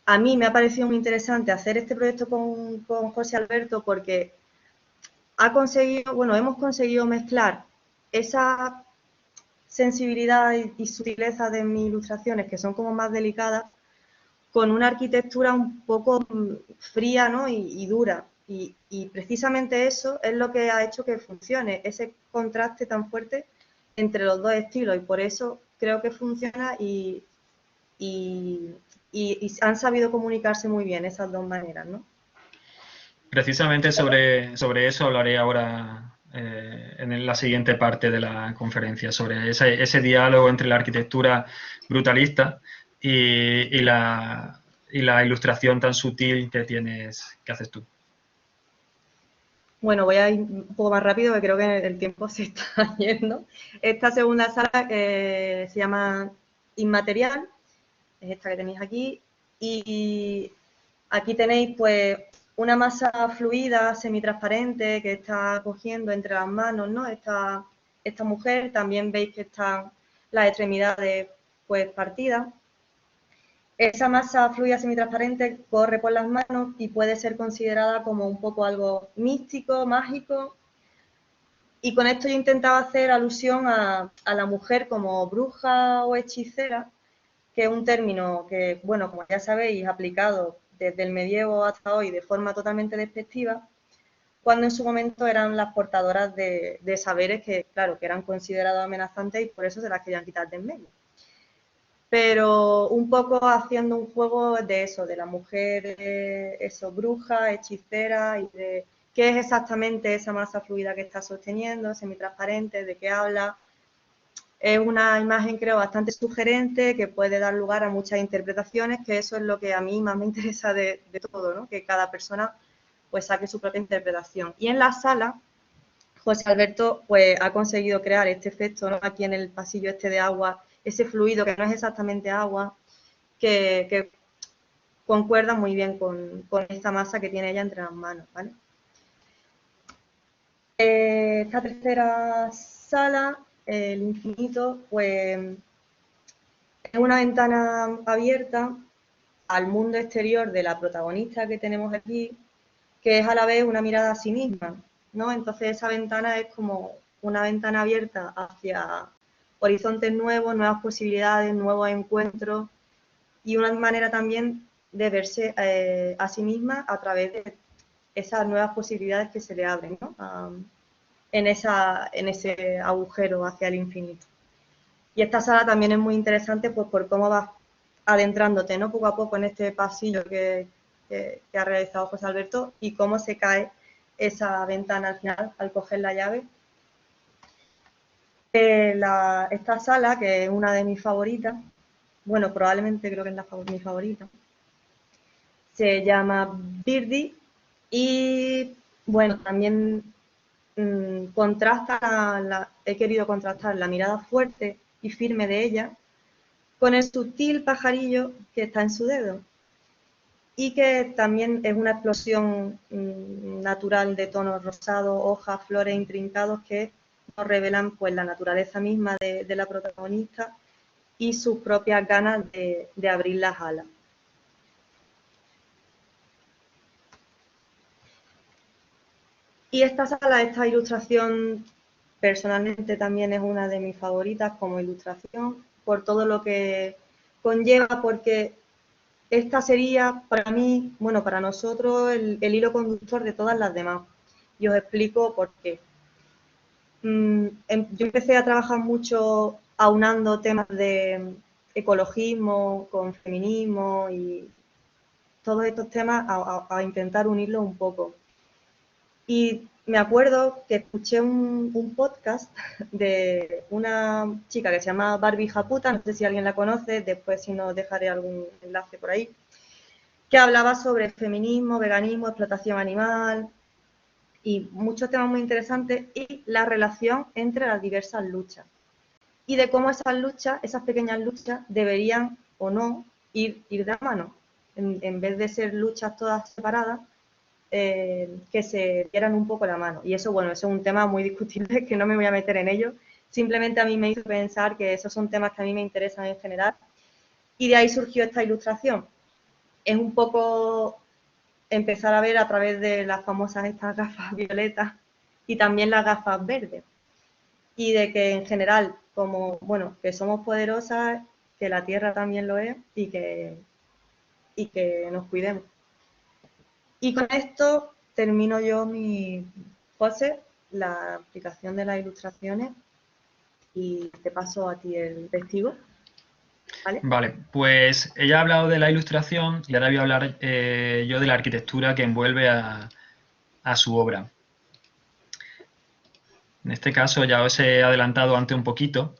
a mí me ha parecido muy interesante hacer este proyecto con José Alberto porque hemos conseguido mezclar esa sensibilidad y sutileza de mis ilustraciones, que son como más delicadas, con una arquitectura un poco fría, ¿no?, y dura. Y precisamente eso es lo que ha hecho que funcione, ese contraste tan fuerte entre los dos estilos. Y por eso creo que funciona y han sabido comunicarse muy bien esas dos maneras, ¿no? Precisamente sobre eso hablaré ahora en la siguiente parte de la conferencia, sobre ese diálogo entre la arquitectura brutalista y la ilustración tan sutil que haces tú. Bueno, voy a ir un poco más rápido porque creo que el tiempo se está yendo. Esta segunda sala se llama Inmaterial, es esta que tenéis aquí, y Aquí tenéis pues una masa fluida, semitransparente, que está cogiendo entre las manos, ¿no? Esta mujer, también veis que están las extremidades pues partidas. Esa masa fluida semitransparente corre por las manos y puede ser considerada como un poco algo místico, mágico. Y con esto yo intentaba hacer alusión a la mujer como bruja o hechicera, que es un término que, bueno, como ya sabéis, aplicado desde el medievo hasta hoy de forma totalmente despectiva, cuando en su momento eran las portadoras de saberes que, claro, que eran considerados amenazantes y por eso se las querían quitar de en medio. Pero un poco haciendo un juego de eso, de la mujer, eso, bruja, hechicera, y de qué es exactamente esa masa fluida que está sosteniendo, semitransparente, de qué habla. Es una imagen, creo, bastante sugerente, que puede dar lugar a muchas interpretaciones, que eso es lo que a mí más me interesa de todo, ¿no? Que cada persona pues saque su propia interpretación. Y en la sala, José Alberto pues ha conseguido crear este efecto, ¿no? Aquí en el pasillo este de agua, ese fluido que no es exactamente agua, que concuerda muy bien con esta masa que tiene ella entre las manos, ¿vale? Esta tercera sala, el infinito, pues es una ventana abierta al mundo exterior de la protagonista que tenemos aquí, que es a la vez una mirada a sí misma, ¿no? Entonces esa ventana es como una ventana abierta hacia horizontes nuevos, nuevas posibilidades, nuevos encuentros y una manera también de verse a sí misma a través de esas nuevas posibilidades que se le abren, ¿no? En ese agujero hacia el infinito. Y esta sala también es muy interesante pues, por cómo vas adentrándote, ¿no? Poco a poco en este pasillo que ha realizado José Alberto y cómo se cae esa ventana al final al coger la llave. Esta sala, que es una de mis favoritas, bueno, probablemente creo que es mi favorita, se llama Birdie y, bueno, también he querido contrastar la mirada fuerte y firme de ella con el sutil pajarillo que está en su dedo y que también es una explosión natural de tonos rosados, hojas, flores intrincados que nos revelan pues la naturaleza misma de la protagonista y sus propias ganas de abrir las alas. Y esta ilustración personalmente también es una de mis favoritas como ilustración por todo lo que conlleva, porque esta sería para mí, bueno, para nosotros el hilo conductor de todas las demás. Y os explico por qué. Yo empecé a trabajar mucho aunando temas de ecologismo con feminismo y todos estos temas a intentar unirlos un poco. Y me acuerdo que escuché un podcast de una chica que se llama Barbie Japuta, no sé si alguien la conoce, después si no dejaré algún enlace por ahí, que hablaba sobre feminismo, veganismo, explotación animal y muchos temas muy interesantes y la relación entre las diversas luchas y de cómo esas luchas, esas pequeñas luchas, deberían o no ir de la mano, en vez de ser luchas todas separadas, que se dieran un poco la mano. Y eso, bueno, eso es un tema muy discutible, que no me voy a meter en ello. Simplemente a mí me hizo pensar que esos son temas que a mí me interesan en general. Y de ahí surgió esta ilustración. Es un poco empezar a ver a través de las famosas estas gafas violetas y también las gafas verdes. Y de que en general, como, bueno, que somos poderosas, que la Tierra también lo es y que nos cuidemos. Y con esto termino yo José, la aplicación de las ilustraciones y te paso a ti el testigo. ¿Vale? Vale, pues ella ha hablado de la ilustración y ahora voy a hablar yo de la arquitectura que envuelve a su obra. En este caso ya os he adelantado antes un poquito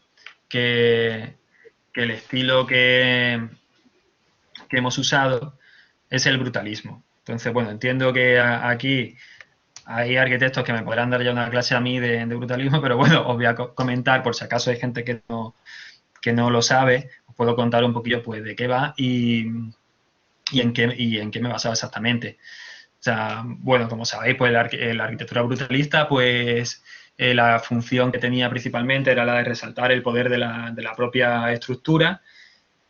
que el estilo que hemos usado es el brutalismo. Entonces, bueno, entiendo que aquí hay arquitectos que me podrán dar ya una clase a mí de brutalismo, pero bueno, os voy a comentar, por si acaso hay gente que no lo sabe, os puedo contar un poquillo pues de qué va y en qué me basaba exactamente. O sea, bueno, como sabéis, pues la arquitectura brutalista, pues la función que tenía principalmente era la de resaltar el poder de la propia estructura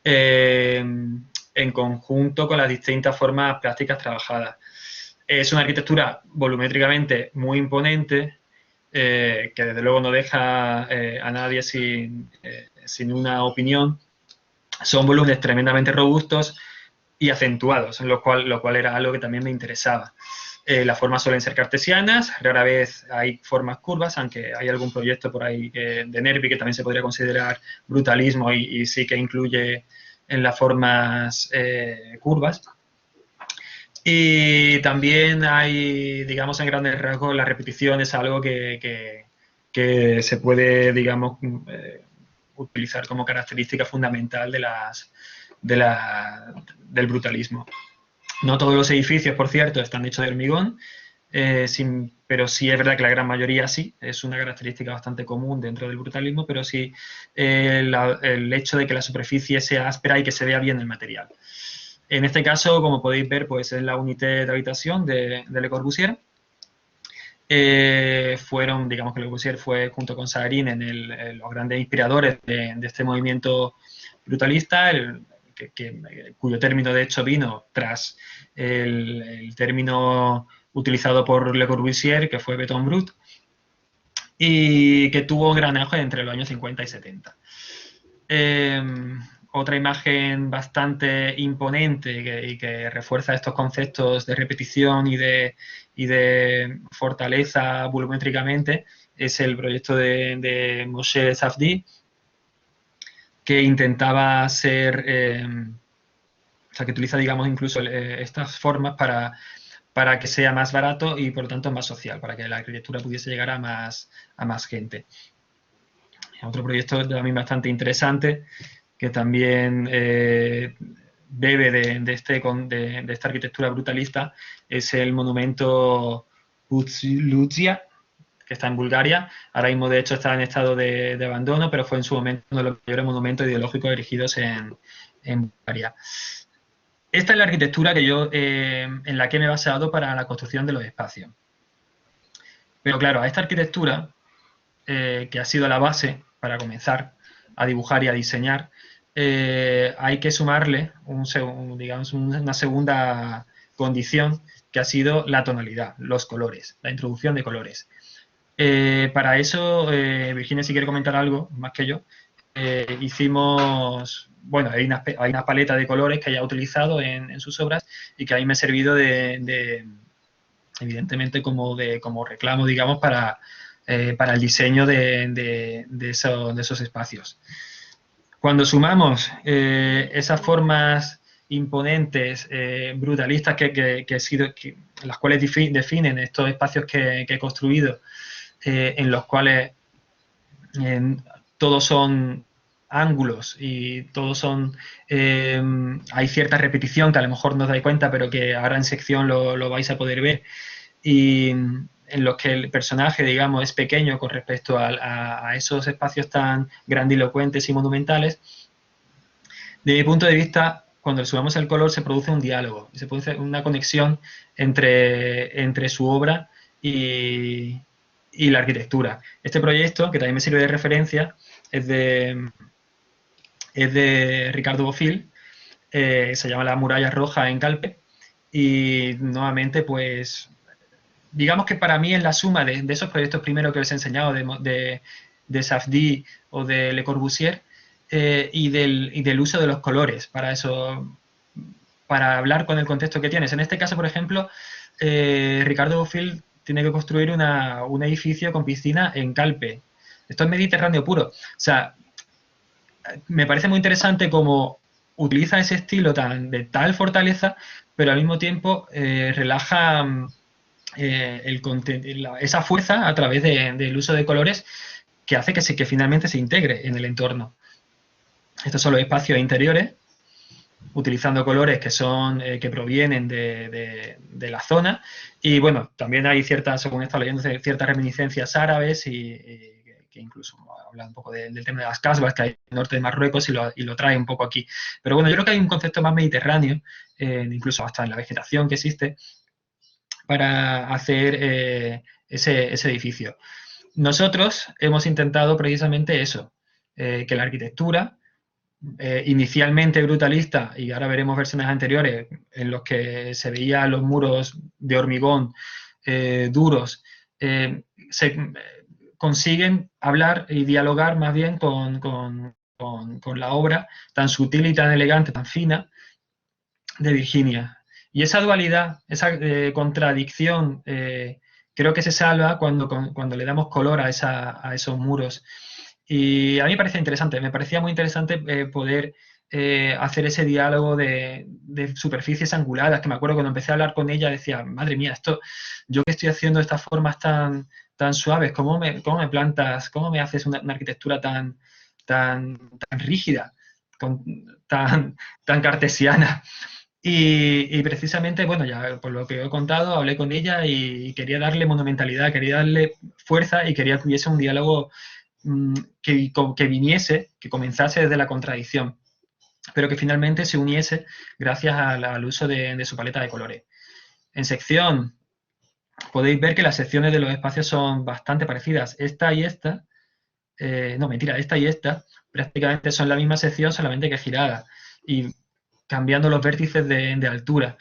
en conjunto con las distintas formas plásticas trabajadas. Es una arquitectura volumétricamente muy imponente, que desde luego no deja a nadie sin una opinión. Son volúmenes tremendamente robustos y acentuados, lo cual era algo que también me interesaba. Las formas suelen ser cartesianas, rara vez hay formas curvas, aunque hay algún proyecto por ahí de Nervi que también se podría considerar brutalismo y sí que incluye en las formas curvas. Y también hay, digamos, en grandes rasgos, la repetición es algo que se puede, digamos, utilizar como característica fundamental del brutalismo. No todos los edificios, por cierto, están hechos de hormigón, pero sí es verdad que la gran mayoría sí, es una característica bastante común dentro del brutalismo, pero sí el hecho de que la superficie sea áspera y que se vea bien el material. En este caso, como podéis ver, pues es la unité de habitación de Le Corbusier. Digamos que Le Corbusier fue junto con Sagarin en los grandes inspiradores de este movimiento brutalista, cuyo término de hecho vino tras el término utilizado por Le Corbusier, que fue Beton Brut, y que tuvo gran auge entre los años 50 y 70. Otra imagen bastante imponente y que refuerza estos conceptos de repetición y de fortaleza volumétricamente es el proyecto de Moshe Safdie, que intentaba ser, o sea, que utiliza, digamos, incluso estas formas para que sea más barato y, por lo tanto, más social, para que la arquitectura pudiese llegar a más gente. Otro proyecto también bastante interesante, que también bebe de esta arquitectura brutalista, es el monumento Buzludzia, que está en Bulgaria. Ahora mismo, de hecho, está en estado de abandono, pero fue en su momento uno de los mayores monumentos ideológicos erigidos en Bulgaria. Esta es la arquitectura que yo, en la que me he basado para la construcción de los espacios. Pero claro, a esta arquitectura, que ha sido la base para comenzar a dibujar y a diseñar, hay que sumarle digamos, una segunda condición, que ha sido la tonalidad, los colores, la introducción de colores. Para eso, Virginia, si quiere comentar algo más que yo, hicimos, bueno, hay una paleta de colores que ella ha utilizado en sus obras y que a mí me ha servido evidentemente como reclamo, digamos, para el diseño de esos espacios. Cuando sumamos esas formas imponentes, brutalistas, las cuales definen estos espacios que he construido, en los cuales todos son ángulos y todos hay cierta repetición que a lo mejor no os dais cuenta, pero que ahora en sección lo vais a poder ver, y en los que el personaje, digamos, es pequeño con respecto a esos espacios tan grandilocuentes y monumentales. De mi punto de vista, cuando le sumamos el color, se produce un diálogo, se produce una conexión entre su obra y la arquitectura. Este proyecto, que también me sirve de referencia, es de Ricardo Bofill, se llama La muralla roja en Calpe, y nuevamente, pues, digamos que para mí es la suma de esos proyectos primero que os he enseñado, de Safdie o de Le Corbusier, y del uso de los colores para eso, para hablar con el contexto que tienes. En este caso, por ejemplo, Ricardo Bofill tiene que construir un edificio con piscina en Calpe. Esto es Mediterráneo puro. O sea, me parece muy interesante cómo utiliza ese estilo de tal fortaleza, pero al mismo tiempo relaja esa fuerza a través del uso de colores, que hace que finalmente se integre en el entorno. Estos son los espacios interiores, utilizando colores que provienen de la zona, y bueno, también hay según he estado leyendo, ciertas reminiscencias árabes y que incluso habla un poco del tema de las casbas que hay en el norte de Marruecos y lo trae un poco aquí. Pero bueno, yo creo que hay un concepto más mediterráneo, incluso hasta en la vegetación que existe, para hacer ese edificio. Nosotros hemos intentado precisamente eso, que la arquitectura, inicialmente brutalista, y ahora veremos versiones anteriores en los que se veían los muros de hormigón duros, se consiguen hablar y dialogar más bien con la obra tan sutil y tan elegante, tan fina de Virginia. Y esa dualidad, esa contradicción, creo que se salva cuando le damos color a esos muros. Y a mí me parece interesante, me parecía muy interesante poder hacer ese diálogo de superficies anguladas, que me acuerdo cuando empecé a hablar con ella decía, madre mía, yo que estoy haciendo estas formas tan suaves, cómo me plantas, cómo me haces una arquitectura tan rígida, tan cartesiana? Y precisamente, bueno, ya por lo que he contado, hablé con ella y quería darle monumentalidad, quería darle fuerza y quería que hubiese un diálogo que viniese, que comenzase desde la contradicción, pero que finalmente se uniese gracias al uso de su paleta de colores. En sección podéis ver que las secciones de los espacios son bastante parecidas. Esta y esta, no, mentira, esta y esta prácticamente son la misma sección, solamente que girada. Y cambiando los vértices de altura.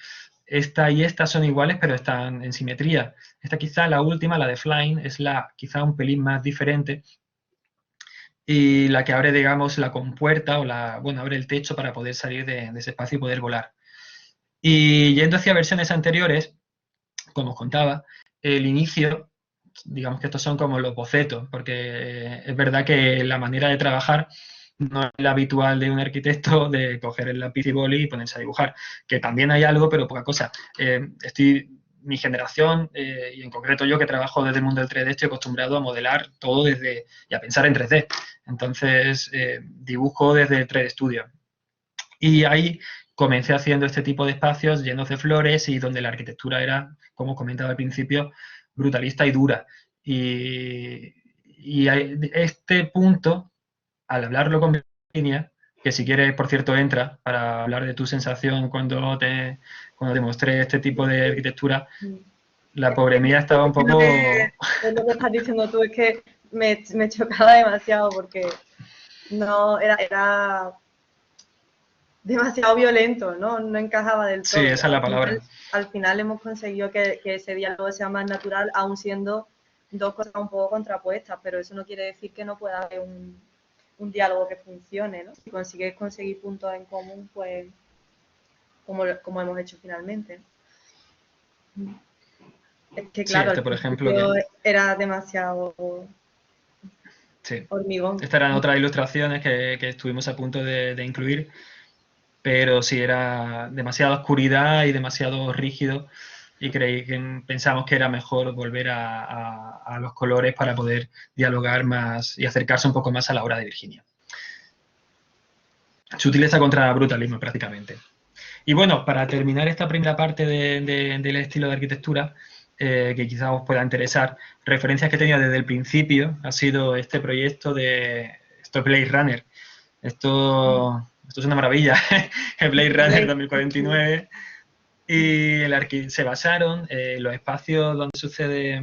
Esta y esta son iguales, pero están en simetría. Esta quizá, la última, la de Flying, es quizá un pelín más diferente y la que abre, digamos, la compuerta bueno, abre el techo para poder salir de ese espacio y poder volar. Y yendo hacia versiones anteriores, como os contaba, el inicio, digamos que estos son como los bocetos, porque es verdad que la manera de trabajar no es la habitual de un arquitecto de coger el lápiz y boli y ponerse a dibujar, que también hay algo, pero poca cosa. Mi generación, y en concreto yo que trabajo desde el mundo del 3D, estoy acostumbrado a modelar todo y a pensar en 3D. Entonces, dibujo desde el 3D Studio. Y ahí comencé haciendo este tipo de espacios llenos de flores y donde la arquitectura era, como comentaba al principio, brutalista y dura. Y este punto, al hablarlo con Virginia, que si quieres, por cierto, entra para hablar de tu sensación cuando te mostré este tipo de arquitectura, la pobre mía estaba un poco... Es lo que estás diciendo tú, es que me chocaba demasiado porque no era demasiado violento, ¿no? No encajaba del todo. Sí, esa es la palabra. Al final hemos conseguido que ese diálogo sea más natural, aun siendo dos cosas un poco contrapuestas, pero eso no quiere decir que no pueda haber un diálogo que funcione, ¿no? Si consigues conseguir puntos en común, pues como hemos hecho finalmente. Es que claro, sí, por ejemplo, era demasiado hormigón. Estas eran otras ilustraciones que estuvimos a punto de incluir, pero sí, era demasiada oscuridad y demasiado rígido y pensamos que era mejor volver a los colores para poder dialogar más y acercarse un poco más a la obra de Virginia. Se utiliza contra brutalismo prácticamente. Y bueno, para terminar esta primera parte del estilo de arquitectura, que quizás os pueda interesar, referencias que he tenido desde el principio ha sido este proyecto esto es Blade Runner. Esto es una maravilla, el Blade Runner 2049. Y se basaron los espacios donde sucede,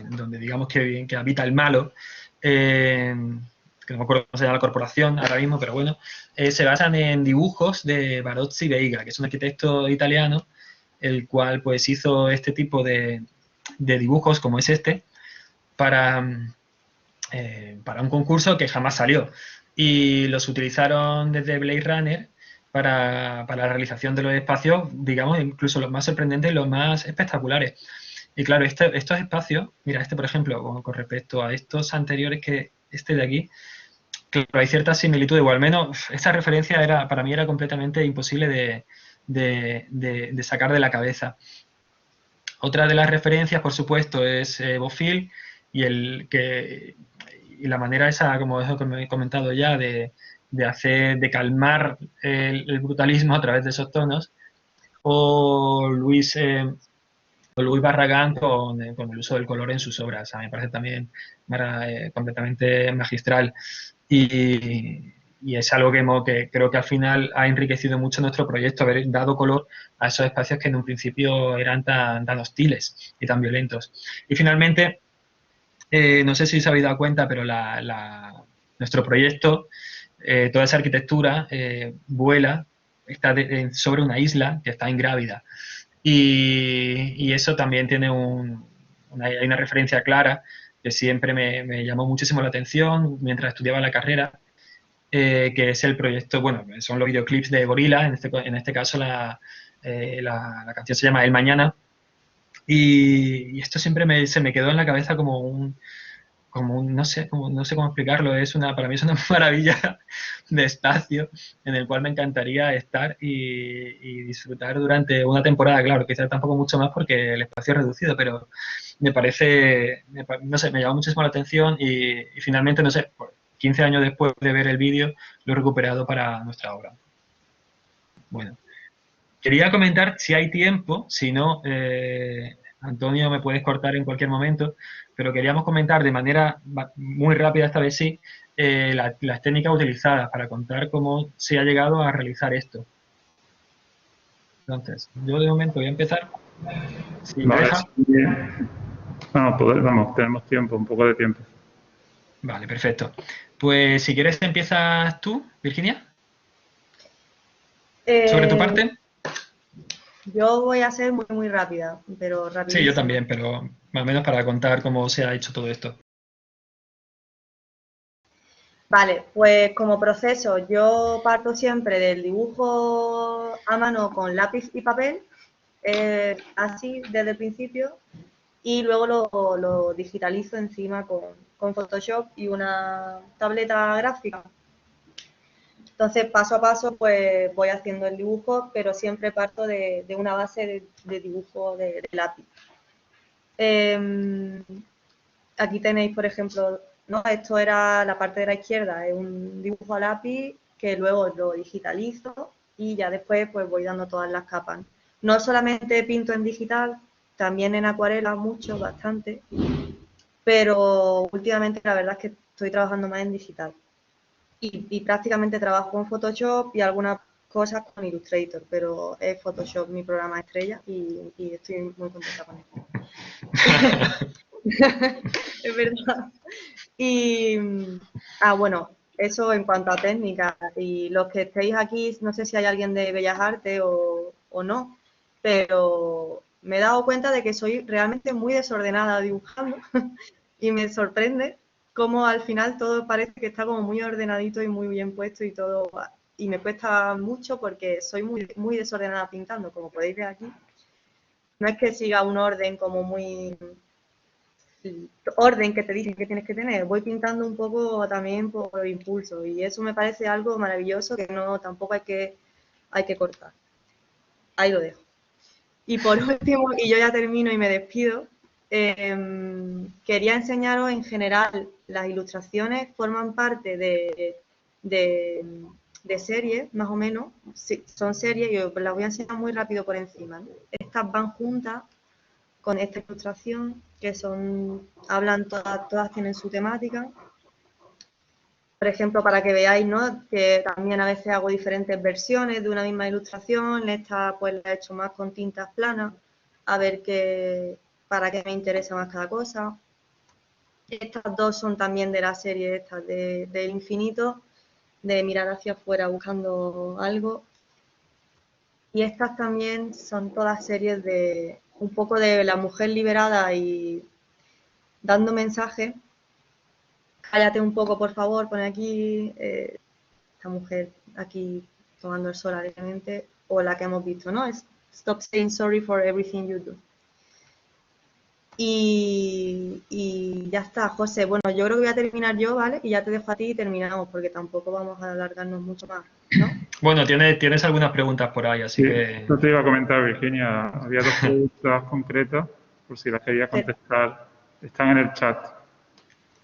donde digamos que habita el malo, que no me acuerdo cómo se llama la corporación ahora mismo, pero bueno, se basan en dibujos de Barozzi Veiga, que es un arquitecto italiano, el cual pues hizo este tipo de dibujos como es este, para un concurso que jamás salió. Y los utilizaron desde Blade Runner para la realización de los espacios, digamos, incluso los más sorprendentes y los más espectaculares. Y claro, estos espacios, mira, por ejemplo, con respecto a estos anteriores, que este de aquí, claro, hay cierta similitud, o al menos esta referencia para mí era completamente imposible de sacar de la cabeza. Otra de las referencias, por supuesto, es Bofill y la manera esa, como he comentado ya, de calmar el brutalismo a través de esos tonos. O Luis Luis Barragán con el uso del color en sus obras. A mí me parece también completamente magistral. Y es algo que creo que al final ha enriquecido mucho nuestro proyecto, haber dado color a esos espacios que en un principio eran tan hostiles y tan violentos. Y finalmente, no sé si os habéis dado cuenta, pero nuestro proyecto, toda esa arquitectura vuela, está sobre una isla que está ingrávida. Y eso también tiene hay una referencia clara que siempre me llamó muchísimo la atención mientras estudiaba la carrera, que es el proyecto, bueno, son los videoclips de Gorila, en este caso la canción se llama El Mañana, y esto siempre se me quedó en la cabeza no sé cómo explicarlo, para mí es una maravilla de espacio en el cual me encantaría estar y disfrutar durante una temporada, claro, quizás tampoco mucho más porque el espacio es reducido, pero me parece, no sé, me llama muchísimo la atención y finalmente, no sé, 15 años después de ver el vídeo, lo he recuperado para nuestra obra. Bueno, quería comentar si hay tiempo, si no, Antonio, me puedes cortar en cualquier momento, pero queríamos comentar de manera muy rápida, esta vez sí, las técnicas utilizadas para contar cómo se ha llegado a realizar esto. Entonces, yo de momento voy a empezar. Si me Vale, deja. sí. Vamos, tenemos tiempo, un poco de tiempo. Vale, perfecto. Pues si quieres empiezas tú, Virginia, sobre tu parte. Yo voy a ser muy, muy rápida, pero Sí, yo rapidísima. también, pero más o menos para contar cómo se ha hecho todo esto. Vale, pues como proceso yo parto siempre del dibujo a mano con lápiz y papel, así desde el principio, y luego lo digitalizo encima con Photoshop y una tableta gráfica. Entonces, paso a paso, pues voy haciendo el dibujo, pero siempre parto de una base de dibujo de lápiz. Aquí tenéis, por ejemplo, ¿no? Esto era la parte de la izquierda, es un dibujo a lápiz que luego lo digitalizo y ya después pues voy dando todas las capas. No solamente pinto en digital, también en acuarela mucho, bastante, pero últimamente la verdad es que estoy trabajando más en digital. Y prácticamente trabajo con Photoshop y algunas cosas con Illustrator, pero es Photoshop mi programa estrella y estoy muy contenta con él. Es verdad. Y, bueno, eso en cuanto a técnica. Y los que estéis aquí, no sé si hay alguien de Bellas Artes o no, pero me he dado cuenta de que soy realmente muy desordenada dibujando y me sorprende cómo al final todo parece que está como muy ordenadito y muy bien puesto y todo. Y me cuesta mucho porque soy muy, muy desordenada pintando, como podéis ver aquí. No es que siga un orden como muy orden que te dicen que tienes que tener, voy pintando un poco también por impulso y eso me parece algo maravilloso que no tampoco hay que cortar. Ahí lo dejo. Y por último, y yo ya termino y me despido, quería enseñaros en general, las ilustraciones forman parte de series, más o menos, sí, son series y os las voy a enseñar muy rápido por encima, ¿no? Estas van juntas con esta ilustración, que hablan todas tienen su temática. Por ejemplo, para que veáis, ¿no? Que también a veces hago diferentes versiones de una misma ilustración. Esta pues la he hecho más con tintas planas, a ver para qué me interesa más cada cosa. Estas dos son también de la serie esta del infinito, de mirar hacia afuera buscando algo. Y estas también son todas series de un poco de la mujer liberada y dando mensajes. Cállate un poco, por favor, pone aquí esta mujer aquí tomando el sol alegremente, o la que hemos visto, ¿no? Es Stop saying sorry for everything you do. Y ya está, José. Bueno, yo creo que voy a terminar yo, ¿vale? Y ya te dejo a ti y terminamos, porque tampoco vamos a alargarnos mucho más, ¿no? Bueno, tienes algunas preguntas por ahí, así Sí, que... yo te iba a comentar, Virginia, había dos preguntas concretas, por si las quería contestar. Están en el chat.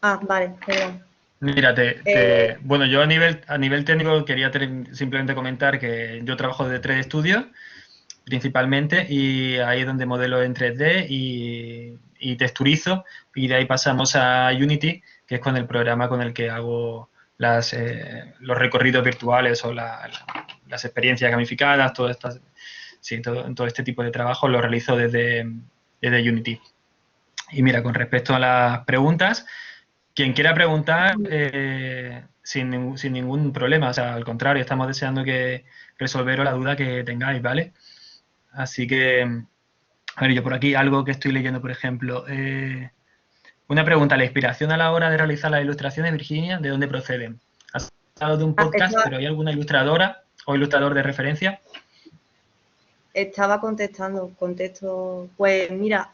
Ah, vale, perdón. Mira, bueno, yo a nivel técnico quería simplemente comentar que yo trabajo de 3 estudios principalmente, y ahí es donde modelo en 3D y texturizo, y de ahí pasamos a Unity, que es con el programa con el que hago los recorridos virtuales o las experiencias gamificadas, sí, todo este tipo de trabajo lo realizo desde Unity. Y mira, con respecto a las preguntas, quien quiera preguntar, sin ningún problema, o sea, al contrario, estamos deseando que resolveros la duda que tengáis, ¿vale? Así que, a ver, yo por aquí algo que estoy leyendo, por ejemplo, una pregunta, ¿la inspiración a la hora de realizar las ilustraciones, Virginia, de dónde proceden? ¿Has hablado de un podcast, pero hay alguna ilustradora o ilustrador de referencia? Estaba contesto, pues mira,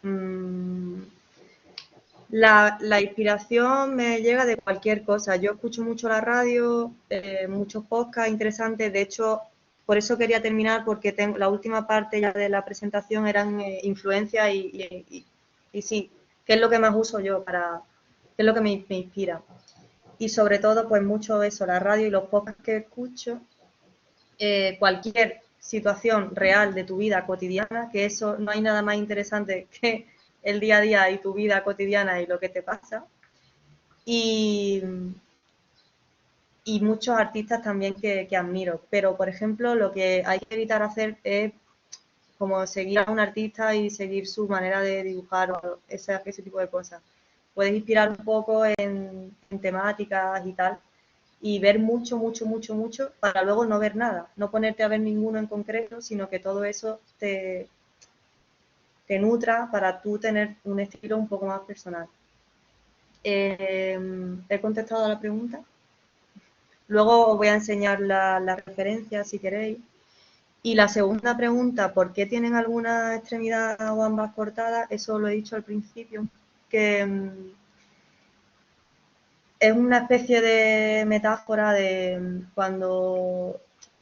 la inspiración me llega de cualquier cosa. Yo escucho mucho la radio, muchos podcasts interesantes. De hecho, por eso quería terminar, porque la última parte ya de la presentación eran influencias y sí, qué es lo que más uso yo qué es lo que me inspira. Y sobre todo, pues mucho eso, la radio y los podcasts que escucho, cualquier situación real de tu vida cotidiana, que eso no hay nada más interesante que el día a día y tu vida cotidiana y lo que te pasa. Y muchos artistas también que admiro. Pero, por ejemplo, lo que hay que evitar hacer es como seguir a un artista y seguir su manera de dibujar o ese tipo de cosas. Puedes inspirar un poco en temáticas y tal, y ver mucho, mucho, mucho, mucho, para luego no ver nada, no ponerte a ver ninguno en concreto, sino que todo eso te nutra para tú tener un estilo un poco más personal. ¿He contestado a la pregunta? Luego os voy a enseñar la referencia si queréis. Y la segunda pregunta, ¿por qué tienen alguna extremidad o ambas cortadas? Eso lo he dicho al principio, que es una especie de metáfora de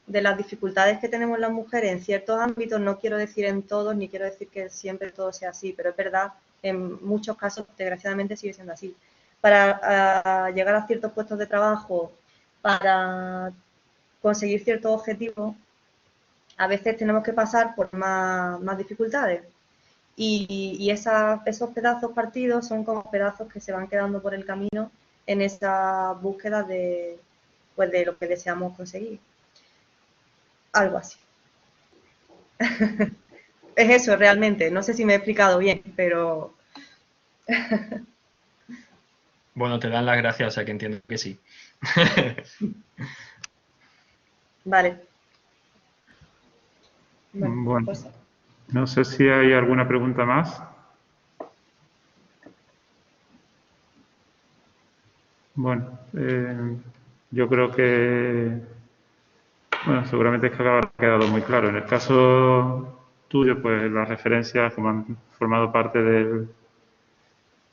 de las dificultades que tenemos las mujeres en ciertos ámbitos, no quiero decir en todos, ni quiero decir que siempre todo sea así, pero es verdad, en muchos casos, desgraciadamente, sigue siendo así. Para llegar a ciertos puestos de trabajo, para conseguir ciertos objetivos, a veces tenemos que pasar por más dificultades. Y esos pedazos partidos son como pedazos que se van quedando por el camino en esa búsqueda pues de lo que deseamos conseguir. Algo así. Es eso realmente. No sé si me he explicado bien, pero... Bueno, te dan las gracias, o sea que entiendo que sí. Vale. Bueno, pues... no sé si hay alguna pregunta más. Bueno, yo creo que, bueno, seguramente es que ha quedado muy claro. En el caso tuyo, pues las referencias que han formado parte de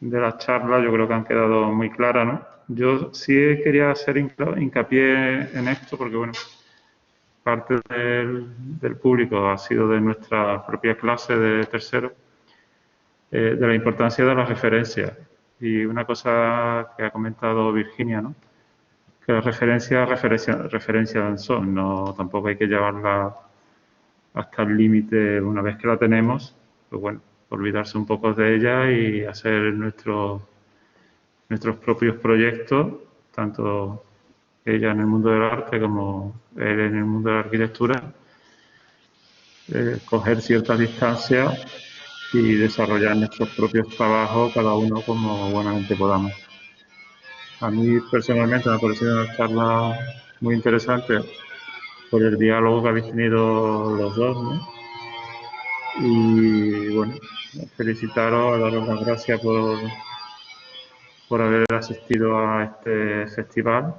la charla, yo creo que han quedado muy claras, ¿no? Yo sí quería hacer hincapié en esto porque, bueno, parte del público ha sido de nuestra propia clase de tercero, de la importancia de las referencias. Y una cosa que ha comentado Virginia, ¿no? Que las referencias son, no, tampoco hay que llevarla hasta el límite una vez que la tenemos, pues bueno, olvidarse un poco de ella y hacer nuestros propios proyectos, tanto ella en el mundo del arte como él en el mundo de la arquitectura, coger ciertas distancias y desarrollar nuestros propios trabajos, cada uno como buenamente podamos. A mí personalmente me ha parecido una charla muy interesante por el diálogo que habéis tenido los dos, ¿no? Y bueno, felicitaros, daros las gracias por haber asistido a este festival,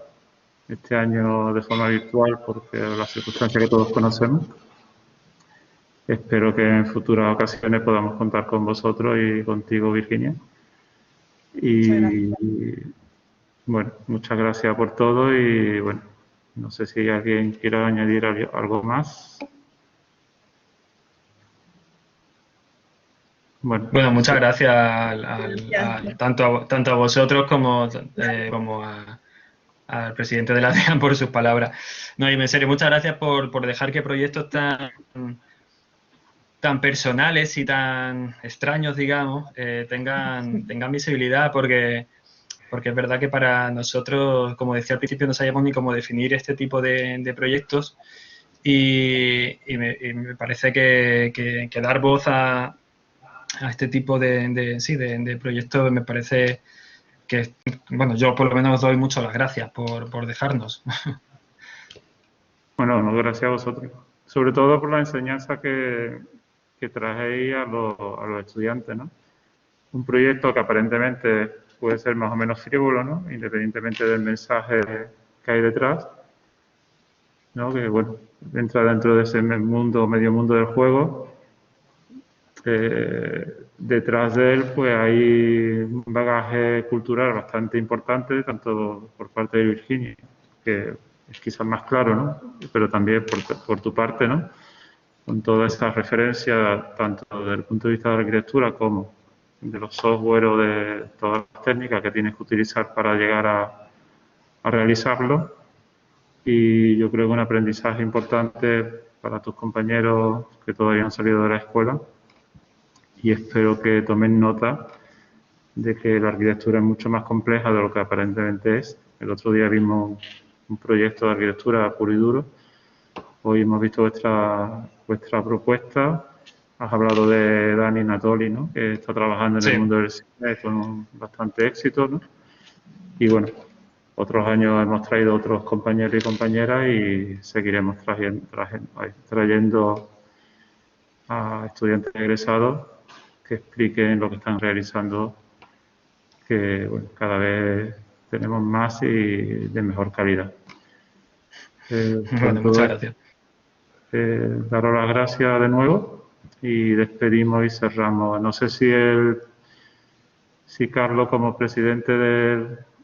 este año de forma virtual, porque las circunstancias que todos conocemos. Espero que en futuras ocasiones podamos contar con vosotros y contigo, Virginia. Y bueno, muchas gracias por todo y bueno, no sé si alguien quiere añadir algo más. Bueno, muchas gracias tanto a vosotros como al presidente de la DEAN por sus palabras. No, y en serio, muchas gracias por dejar que proyectos tan tan personales y tan extraños, digamos, tengan visibilidad, porque es verdad que para nosotros, como decía al principio, no sabíamos ni cómo definir este tipo de proyectos y me parece que dar voz a este tipo de proyectos me parece que, bueno, yo por lo menos os doy mucho las gracias por dejarnos. Bueno, no, gracias a vosotros. Sobre todo por la enseñanza que traéis a los estudiantes, ¿no? Un proyecto que aparentemente puede ser más o menos frívolo, ¿no? Independientemente del mensaje que hay detrás, ¿no? Que, bueno, entra dentro de ese medio mundo del juego. Detrás de él, pues hay un bagaje cultural bastante importante, tanto por parte de Virginia, que es quizás más claro, ¿no? Pero también por tu parte, ¿no? Con todas esas referencias, tanto desde el punto de vista de la arquitectura como de los software o de todas las técnicas que tienes que utilizar para llegar a realizarlo. Y yo creo que un aprendizaje importante para tus compañeros que todavía han salido de la escuela, y espero que tomen nota de que la arquitectura es mucho más compleja de lo que aparentemente es. El otro día vimos un proyecto de arquitectura puro y duro. Hoy hemos visto vuestra propuesta. Has hablado de Dani Natoli, ¿no? Que está trabajando en Sí. el mundo del cine con bastante éxito, ¿no? Y bueno, otros años hemos traído otros compañeros y compañeras y seguiremos trayendo a estudiantes egresados que expliquen lo que están realizando, que bueno, cada vez tenemos más y de mejor calidad. Bueno, muchas gracias. Daros las gracias de nuevo y despedimos y cerramos. No sé si Carlos, como presidente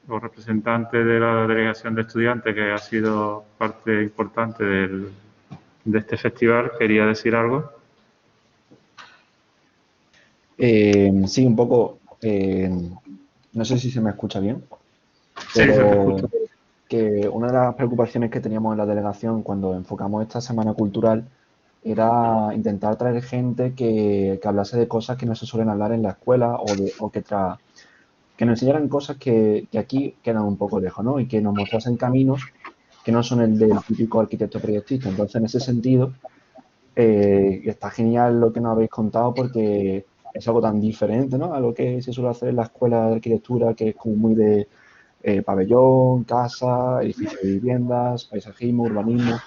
o representante de la delegación de estudiantes, que ha sido parte importante de este festival, quería decir algo. Sí, un poco. No sé si se me escucha bien, Sí, se te pero escucha. que una de las preocupaciones que teníamos en la delegación cuando enfocamos esta semana cultural era intentar traer gente que hablase de cosas que no se suelen hablar en la escuela o que nos enseñaran cosas que aquí quedan un poco lejos, ¿no? Y que nos mostrasen caminos que no son el del típico arquitecto proyectista. Entonces, en ese sentido, está genial lo que nos habéis contado porque es algo tan diferente, ¿no? A lo que se suele hacer en la escuela de arquitectura, que es como muy de pabellón, casa, edificio de viviendas, paisajismo, urbanismo,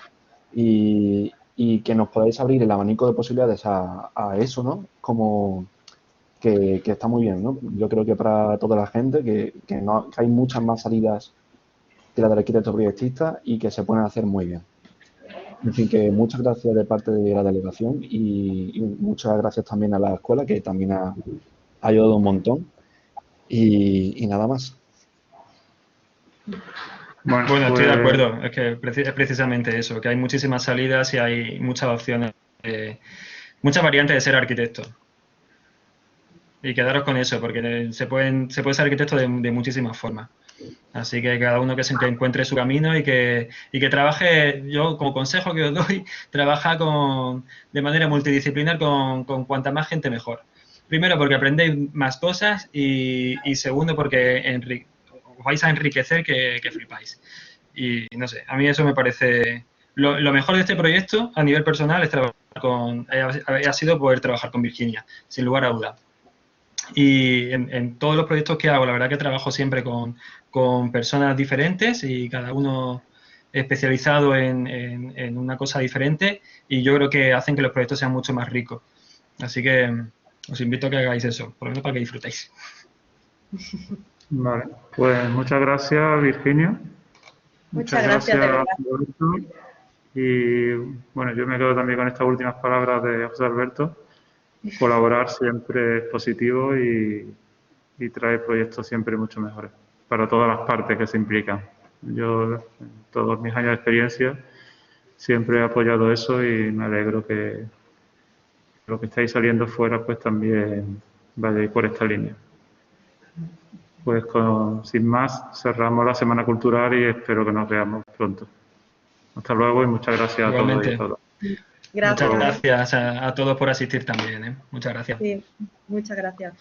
y que nos podáis abrir el abanico de posibilidades a eso, ¿no? Como que está muy bien, ¿no? Yo creo que para toda la gente, que hay muchas más salidas que la del arquitecto proyectista y que se pueden hacer muy bien. En fin, que muchas gracias de parte de la delegación y muchas gracias también a la escuela, que también ha ayudado un montón. Y nada más. Bueno, estoy de acuerdo. Es que es precisamente eso, que hay muchísimas salidas y hay muchas opciones, muchas variantes de ser arquitecto. Y quedaros con eso, porque se puede ser arquitecto de muchísimas formas. Así que cada uno que encuentre su camino y que trabaje, yo como consejo que os doy, trabaja de manera multidisciplinar con cuanta más gente mejor. Primero porque aprendéis más cosas y segundo porque os vais a enriquecer que flipáis. Y no sé, a mí eso me parece... Lo mejor de este proyecto a nivel personal es ha sido poder trabajar con Virginia, sin lugar a duda. Y en todos los proyectos que hago, la verdad que trabajo siempre con personas diferentes y cada uno especializado en una cosa diferente y yo creo que hacen que los proyectos sean mucho más ricos. Así que os invito a que hagáis eso, por lo menos para que disfrutéis. Vale, pues muchas gracias, Virginia. Muchas gracias, de verdad. Alberto. Y bueno, yo me quedo también con estas últimas palabras de José Alberto. Colaborar siempre es positivo y trae proyectos siempre mucho mejores para todas las partes que se implican. Yo, en todos mis años de experiencia, siempre he apoyado eso y me alegro que lo que estáis saliendo fuera pues también vayáis por esta línea. Pues sin más, cerramos la Semana Cultural y espero que nos veamos pronto. Hasta luego y muchas gracias a todos y a Igualmente. todas. Gracias. Muchas gracias a todos por asistir también, ¿eh? Muchas gracias. Sí, muchas gracias.